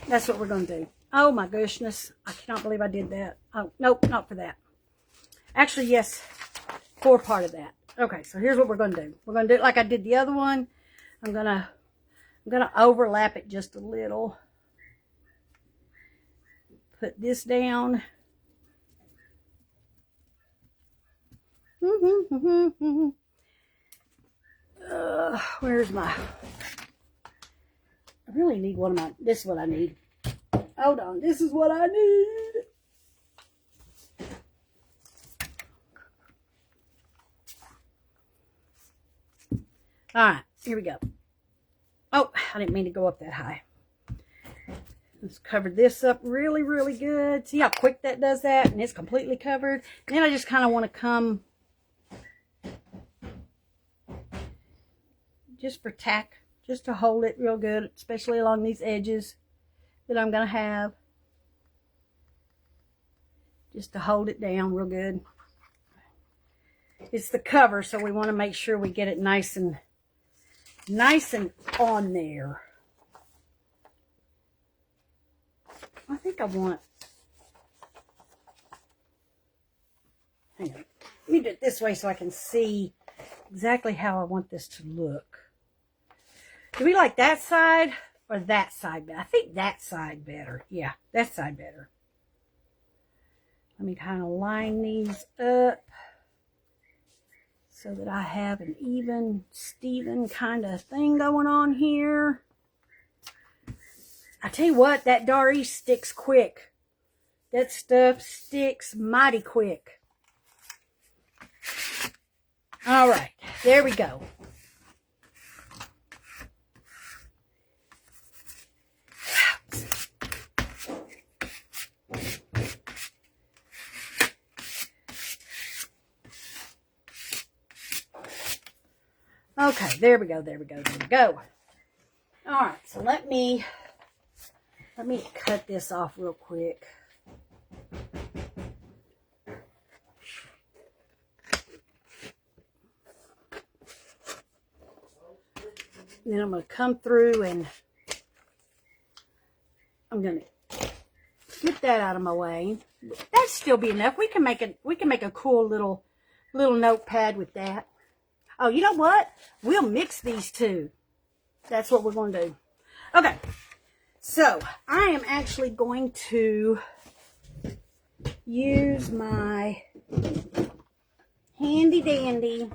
That's what we're going to do. Oh my goodness. I cannot believe I did that. Oh, nope, not for that. Actually, yes, for part of that. Okay, so here's what we're going to do. We're going to do it like I did the other one. I'm going to overlap it just a little. Put this down. Where's my... I really need one of my... This is what I need. Hold on. This is what I need. Alright. Here we go. Oh, I didn't mean to go up that high. Let's cover this up really, really good. See how quick that does that? And it's completely covered. Then I just kind of want to come just for tack, just to hold it real good, especially along these edges that I'm going to have. Just to hold it down real good. It's the cover, so we want to make sure we get it nice and on there. I think I want, hang on, let me do it this way so I can see exactly how I want this to look. Do we like that side or that side better? I think that side better. Yeah, that side better. Let me kind of line these up so that I have an even, Steven kind of thing going on here. I tell you what, that Dar East sticks quick. That stuff sticks mighty quick. All right, there we go. Okay, there we go, there we go, there we go. All right, so let me cut this off real quick. And then I'm going to come through and I'm going to get that out of my way. That'd still be enough. We can make a cool little notepad with that. Oh, you know what? We'll mix these two. That's what we're going to do. Okay. So, I am actually going to use my handy dandy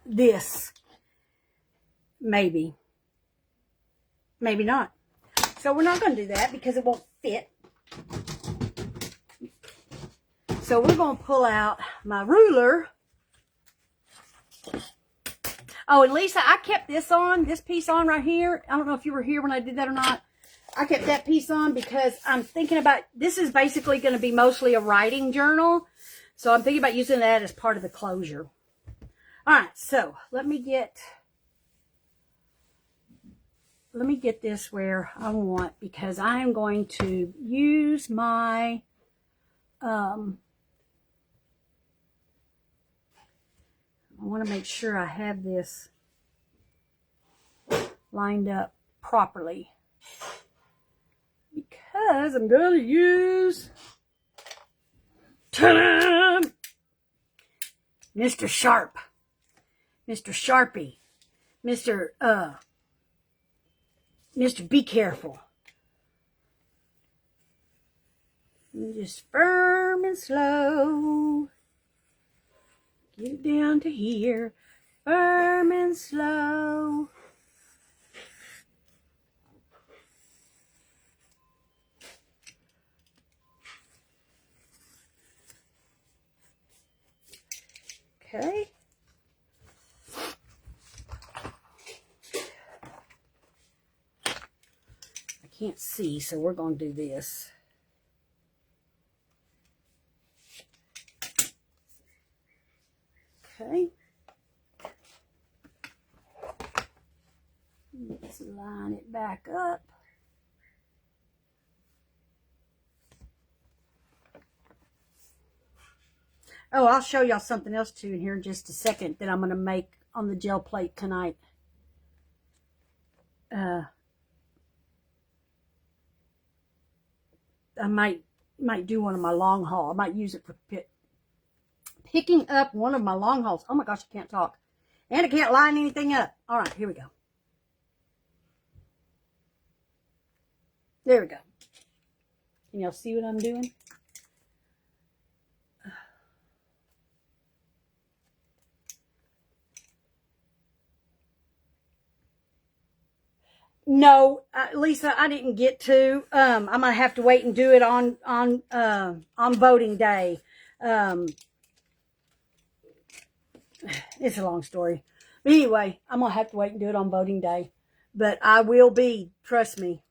this. Maybe not. So we're not going to do that because it won't fit. So we're going to pull out my ruler. Oh, and Lisa, I kept this piece on right here. I don't know if you were here when I did that or not. I kept that piece on because I'm thinking about, this is basically going to be mostly a writing journal. So I'm thinking about using that as part of the closure. All right, so let me get this where I want, because I am going to use my, I want to make sure I have this lined up properly, because I'm going to use ta-da! Mr. Sharp, Mr. Sharpie, Mr. Be Careful. Just firm and slow. Get it down to here. Firm and slow. Okay. I can't see, so we're going to do this. Okay. Let's line it back up. Oh, I'll show y'all something else too in here in just a second that I'm going to make on the gel plate tonight. I might do one of my long haul. I might use it for picking up one of my long hauls. Oh my gosh, I can't talk. And I can't line anything up. All right, here we go. There we go. Can y'all see what I'm doing? No, Lisa, I didn't get to. I'm gonna have to wait and do it on voting day. It's a long story, but anyway, I'm gonna have to wait and do it on voting day. But I will be. Trust me,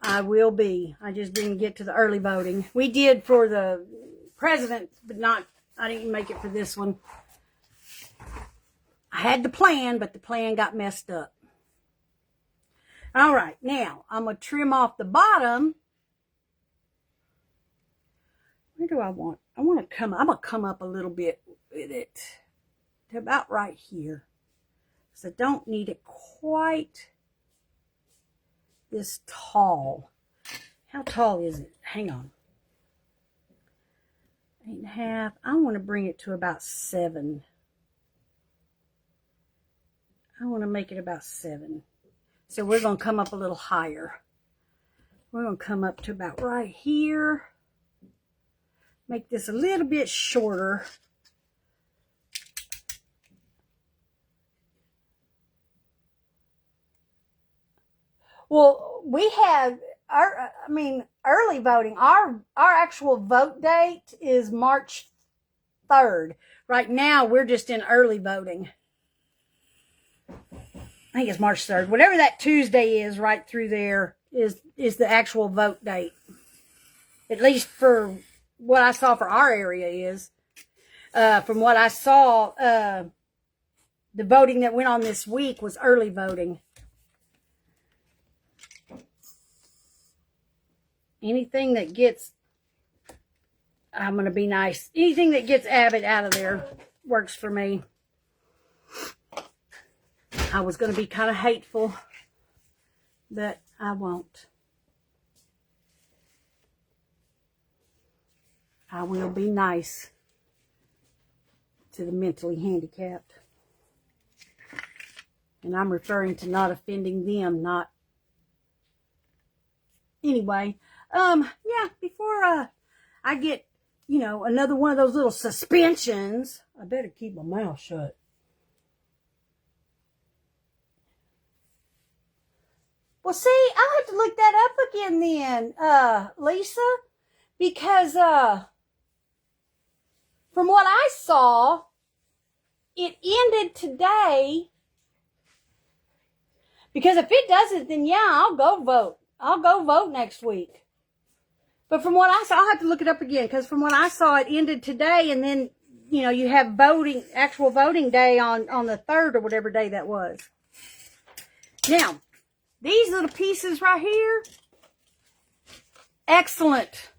I will be. I just didn't get to the early voting. We did for the president, but not. I didn't make it for this one. I had the plan, but the plan got messed up. All right, now I'm going to trim off the bottom. Where do I want? I'm going to come up a little bit with it to about right here. So I don't need it quite this tall. How tall is it? Hang on. 8.5. I want to bring it to about 7. I want to make it about 7. So we're going to come up a little higher. We're going to come up to about right here. Make this a little bit shorter. Well, we have early voting. Our actual vote date is March 3rd. Right now, we're just in early voting. I think it's March 3rd. Whatever that Tuesday is right through there is the actual vote date. At least for what I saw for our area is. From what I saw, the voting that went on this week was early voting. Anything that gets, I'm going to be nice. Anything that gets Abbott out of there works for me. I was going to be kind of hateful, but I won't. will be nice to the mentally handicapped. And I'm referring to not offending them, not... Anyway, yeah, before I get, you know, another one of those little suspensions, I better keep my mouth shut. Well, see, I'll have to look that up again then, Lisa, because, from what I saw, it ended today. Because if it doesn't, then yeah, I'll go vote. I'll go vote next week. But from what I saw, I'll have to look it up again, because from what I saw, it ended today, and then, you know, you have voting, actual voting day on the 3rd or whatever day that was. Now, these little pieces right here, excellent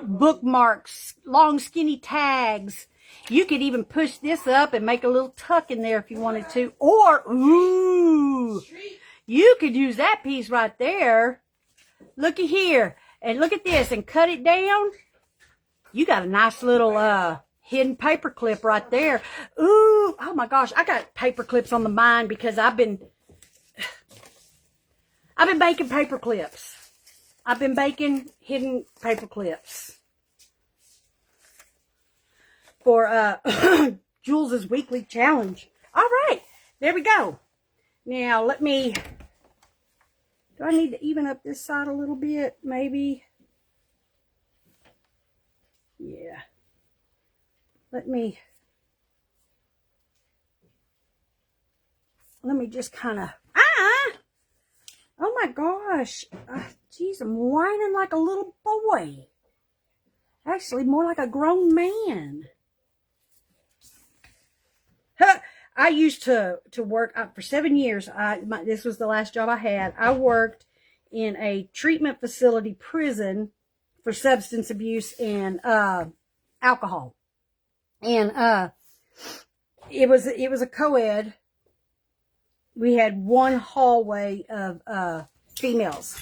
bookmarks, long skinny tags. You could even push this up and make a little tuck in there if you wanted to. Or, ooh, you could use that piece right there. Looky here. And look at this and cut it down. You got a nice little hidden paper clip right there. Ooh, oh my gosh. I got paper clips on the mind because I've been making paper clips. I've been making hidden paper clips for Jules's weekly challenge. All right, there we go. Now let me. Do I need to even up this side a little bit? Maybe. Yeah. Let me just kind of. Oh my gosh. Geez, I'm whining like a little boy. Actually, more like a grown man. I used to work for 7 years. This was the last job I had. I worked in a treatment facility prison for substance abuse and alcohol. And it was a co-ed. We had one hallway of females,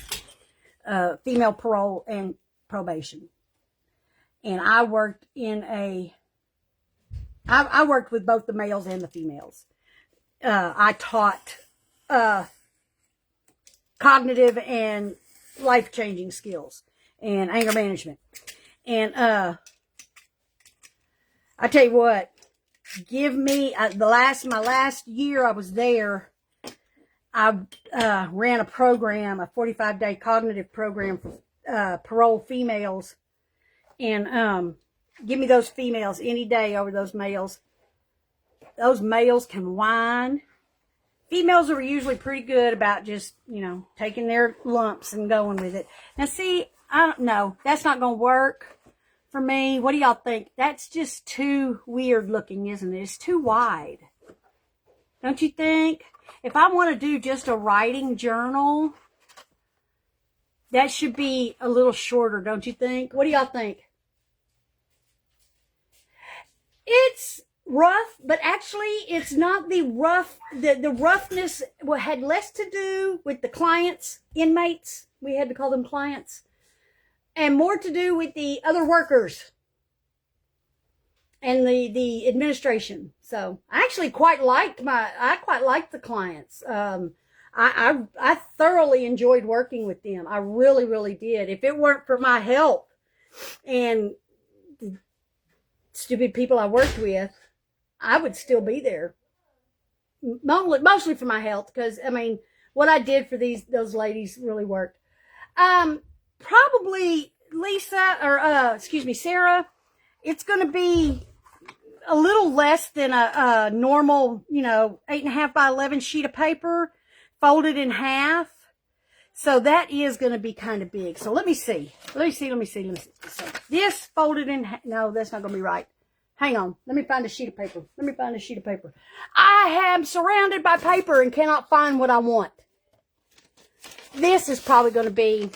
female parole and probation. And I worked I worked with both the males and the females. I taught cognitive and life-changing skills and anger management. And I tell you what, give me my last year I was there, I ran a program, a 45-day cognitive program for parole females. And give me those females any day over those males. Those males can whine. Females are usually pretty good about just, you know, taking their lumps and going with it. Now, see, I don't know. That's not going to work for me. What do y'all think? That's just too weird looking, isn't it? It's too wide. Don't you think? If I want to do just a writing journal, that should be a little shorter, don't you think? What do y'all think? It's rough, but actually it's not the rough. The roughness had less to do with the clients, inmates. We had to call them clients. And more to do with the other workers and the administration. So I actually quite liked the clients. I thoroughly enjoyed working with them. I really, really did. If it weren't for my help and the stupid people I worked with, I would still be there. Mostly for my health, because I mean, what I did for those ladies really worked. Probably Lisa, or Sarah, it's going to be a little less than a normal, 8.5 by 11 sheet of paper folded in half. So that is going to be kind of big. So let me see. So this folded in half. No, that's not going to be right. Hang on. Let me find a sheet of paper. I am surrounded by paper and cannot find what I want. This is probably going to be...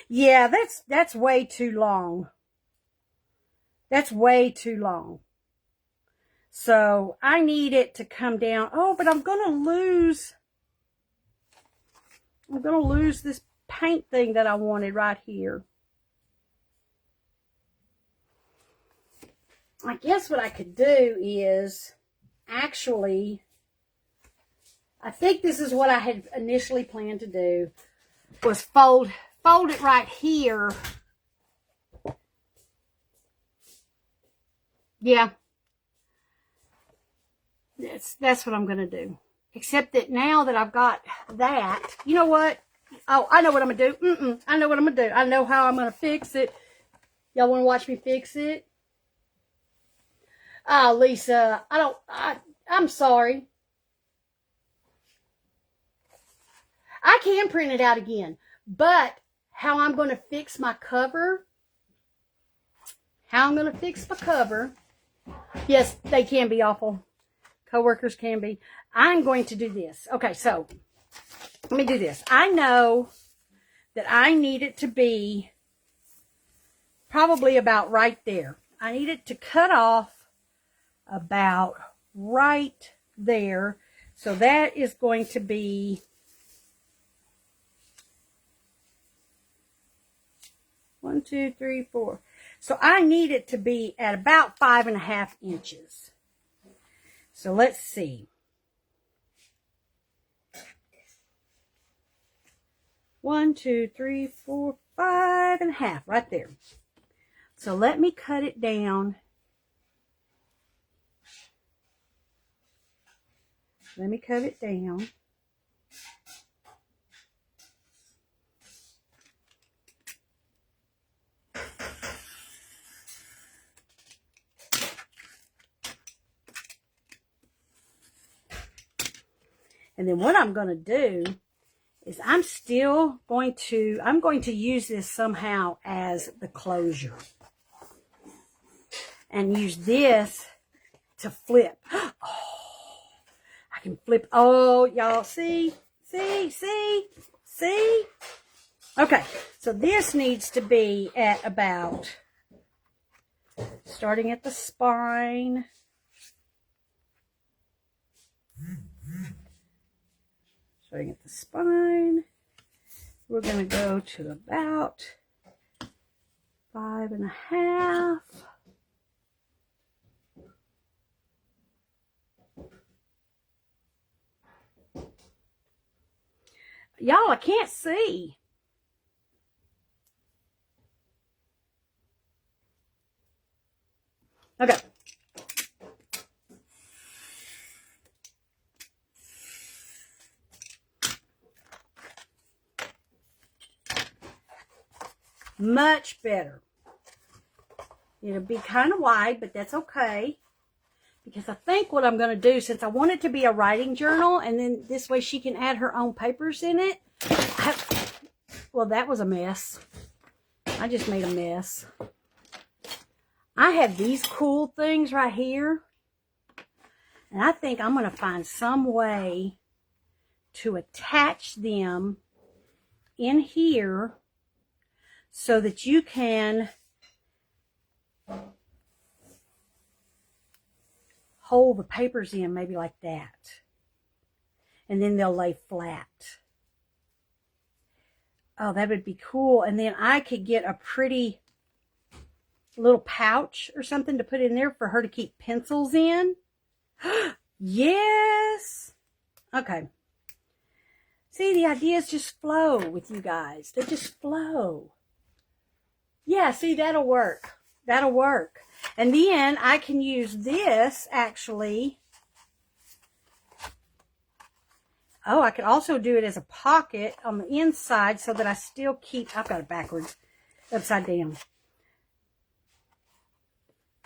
Yeah, that's way too long. That's way too long. So I need it to come down. Oh, but I'm going to lose this paint thing that I wanted right here. I guess what I could do is actually, I think this is what I had initially planned to do, was fold it right here. Yeah. That's what I'm going to do. Except that now that I've got that, you know what? Oh, I know what I'm going to do. I know what I'm going to do. I know how I'm going to fix it. Y'all want to watch me fix it? Oh, Lisa, I'm sorry. I can print it out again. But how I'm going to fix my cover, yes, they can be awful. Coworkers can be. I'm going to do this. Okay, so let me do this. I know that I need it to be probably about right there. I need it to cut off about right there. So that is going to be 1, 2, 3, 4. So I need it to be at about 5.5 inches. So let's see. 1, 2, 3, 4, 5.5, right there. So let me cut it down. Let me cut it down. And then what I'm going to do is I'm going to use this somehow as the closure. And use this to flip. Oh, I can flip. Oh, y'all see? See? Okay, so this needs to be at about, starting at the spine. Starting at the spine, we're going to go to about 5.5. Y'all, I can't see. Okay. Much better. It'll be kind of wide, but that's okay. Because I think what I'm going to do, since I want it to be a writing journal, and then this way she can add her own papers in it. Well, that was a mess. I just made a mess. I have these cool things right here. And I think I'm going to find some way to attach them in here so that you can hold the papers in, maybe like that. And then they'll lay flat. Oh, that would be cool. And then I could get a pretty little pouch or something to put in there for her to keep pencils in. Yes. Okay. See, the ideas just flow with you guys. They just flow. Yeah, see, that'll work. That'll work. And then I can use this, actually. Oh, I could also do it as a pocket on the inside so that I still keep, I've got it backwards, upside down.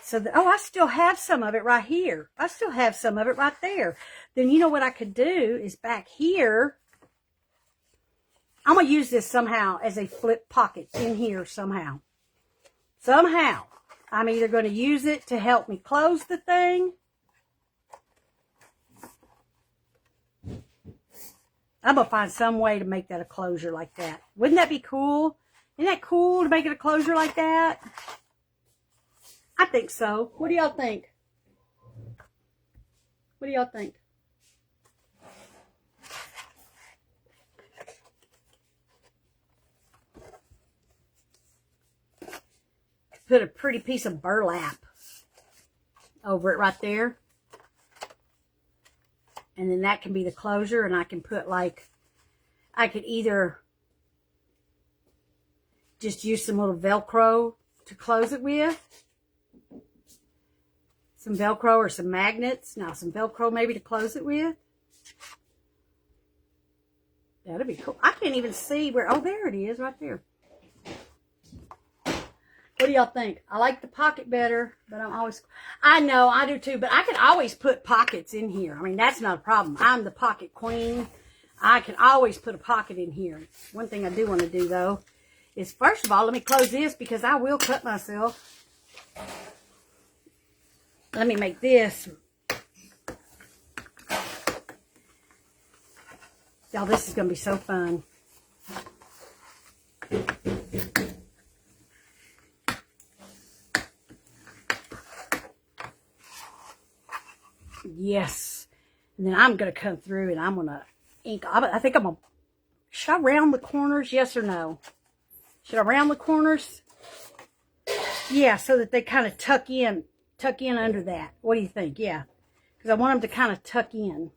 So that, oh, I still have some of it right here. I still have some of it right there. Then you know what I could do is back here, I'm going to use this somehow as a flip pocket in here somehow. Somehow. I'm either going to use it to help me close the thing. I'm going to find some way to make that a closure like that. Wouldn't that be cool? Isn't that cool to make it a closure like that? I think so. What do y'all think? What do y'all think? put a pretty piece of burlap over it right there. And then that can be the closure, and I can put like, I could either just use some little Velcro to close it with. Some Velcro or some magnets. Now some Velcro maybe to close it with. That'd be cool. I can't even see where, oh, there it is right there. What do y'all think? I like the pocket better, but I know, I do too, but I can always put pockets in here. I mean, that's not a problem. I'm the pocket queen. I can always put a pocket in here. One thing I do want to do, though, is first of all, let me close this because I will cut myself. Let me make this. Y'all, this is going to be so fun. Yes. And then I'm going to come through and I'm going to ink. I think I'm going to, should I round the corners? Yes or no? Should I round the corners? Yeah, so that they kind of tuck in under that. What do you think? Yeah. Because I want them to kind of tuck in.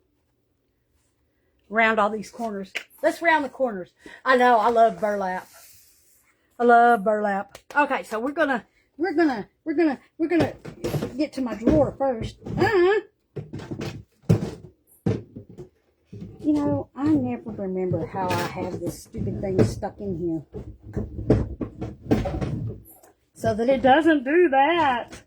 Round all these corners. Let's round the corners. I know, I love burlap. I love burlap. Okay, so we're gonna get to my drawer first. You know, I never remember how I have this stupid thing stuck in here. So that it doesn't do that.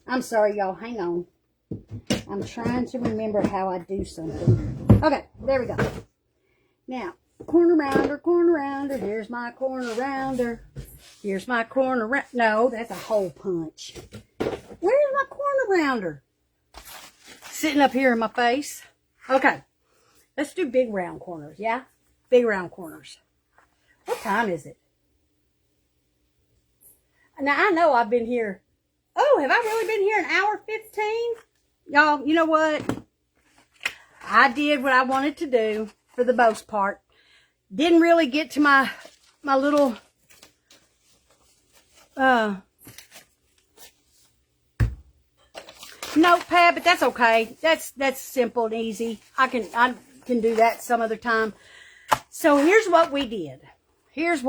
I'm sorry, y'all. Hang on. I'm trying to remember how I do something. Okay, there we go. Now, corner rounder. Here's my corner rounder. Here's my corner rounder. No, that's a hole punch. Where's my corner rounder? Sitting up here in my face. Okay, let's do big round corners, yeah? Big round corners. What time is it? Now, I know I've been here. Oh, have I really been here an hour 15? Y'all, you know what? I did what I wanted to do for the most part. Didn't really get to my little notepad, but that's okay. That's simple and easy. I can do that some other time. So here's what we did. Here is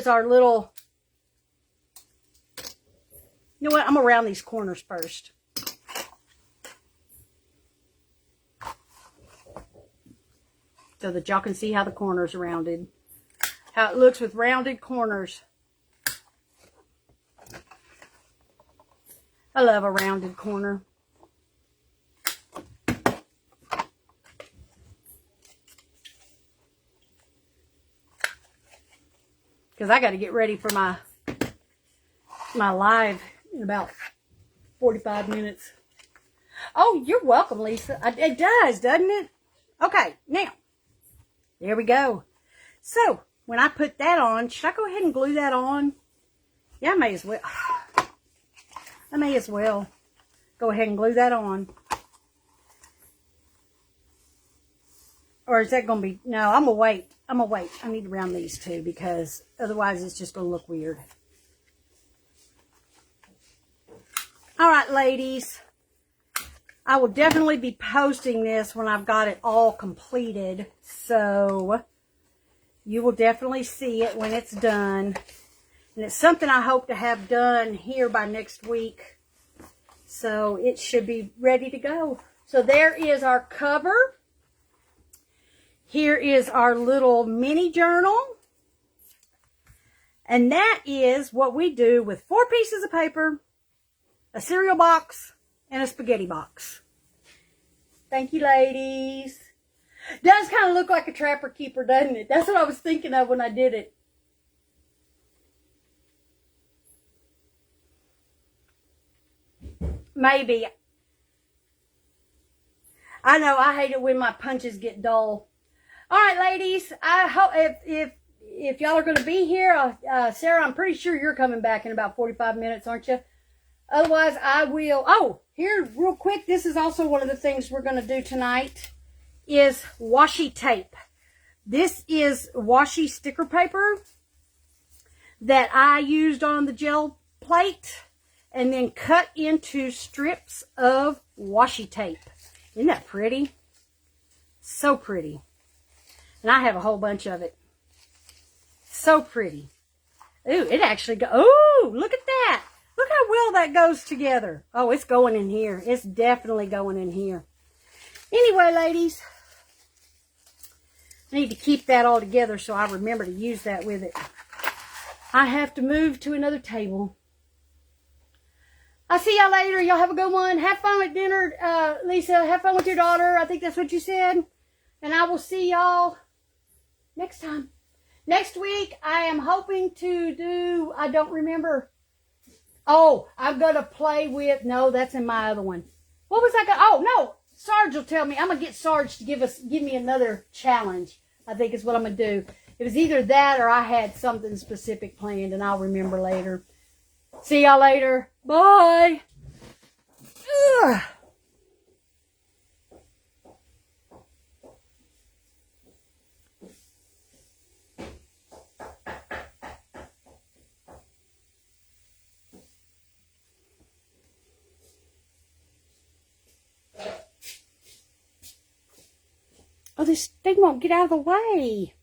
our little. You know what? I'm going to round these corners first. So that y'all can see how the corners are rounded. How it looks with rounded corners. I love a rounded corner. Because I got to get ready for my live in about 45 minutes. Oh, you're welcome, Lisa. It does, doesn't it? Okay, now, there we go. So, when I put that on, should I go ahead and glue that on? Yeah, I may as well. I may as well go ahead and glue that on. Or is that going to be, no, I'm going to wait. I need to round these two because otherwise it's just going to look weird. All right, ladies, I will definitely be posting this when I've got it all completed. So you will definitely see it when it's done. And it's something I hope to have done here by next week. So it should be ready to go. So there is our cover. Here is our little mini journal. And that is what we do with 4 pieces of paper, a cereal box, and a spaghetti box. Thank you, ladies. Does kind of look like a Trapper Keeper, doesn't it? That's what I was thinking of when I did it. Maybe. I know, I hate it when my punches get dull. All right, ladies. I hope if y'all are going to be here, Sarah, I'm pretty sure you're coming back in about 45 minutes, aren't you? Otherwise, I will. Oh, here, real quick, this is also one of the things we're going to do tonight is washi tape. This is washi sticker paper that I used on the gel plate and then cut into strips of washi tape. Isn't that pretty? So pretty. And I have a whole bunch of it. So pretty. Ooh, it actually goes. Ooh, look at that. Look how well that goes together. Oh, it's going in here. It's definitely going in here. Anyway, ladies, I need to keep that all together so I remember to use that with it. I have to move to another table. I'll see y'all later. Y'all have a good one. Have fun with dinner, Lisa. Have fun with your daughter. I think that's what you said. And I will see y'all next time. Next week, I am hoping to do, I don't remember. Oh, I'm going to play with, no, that's in my other one. What was I going to, oh, no. Sarge will tell me. I'm going to get Sarge to give me another challenge, I think is what I'm going to do. It was either that or I had something specific planned, and I'll remember later. See y'all later. Bye. Ugh. Oh, this thing won't get out of the way.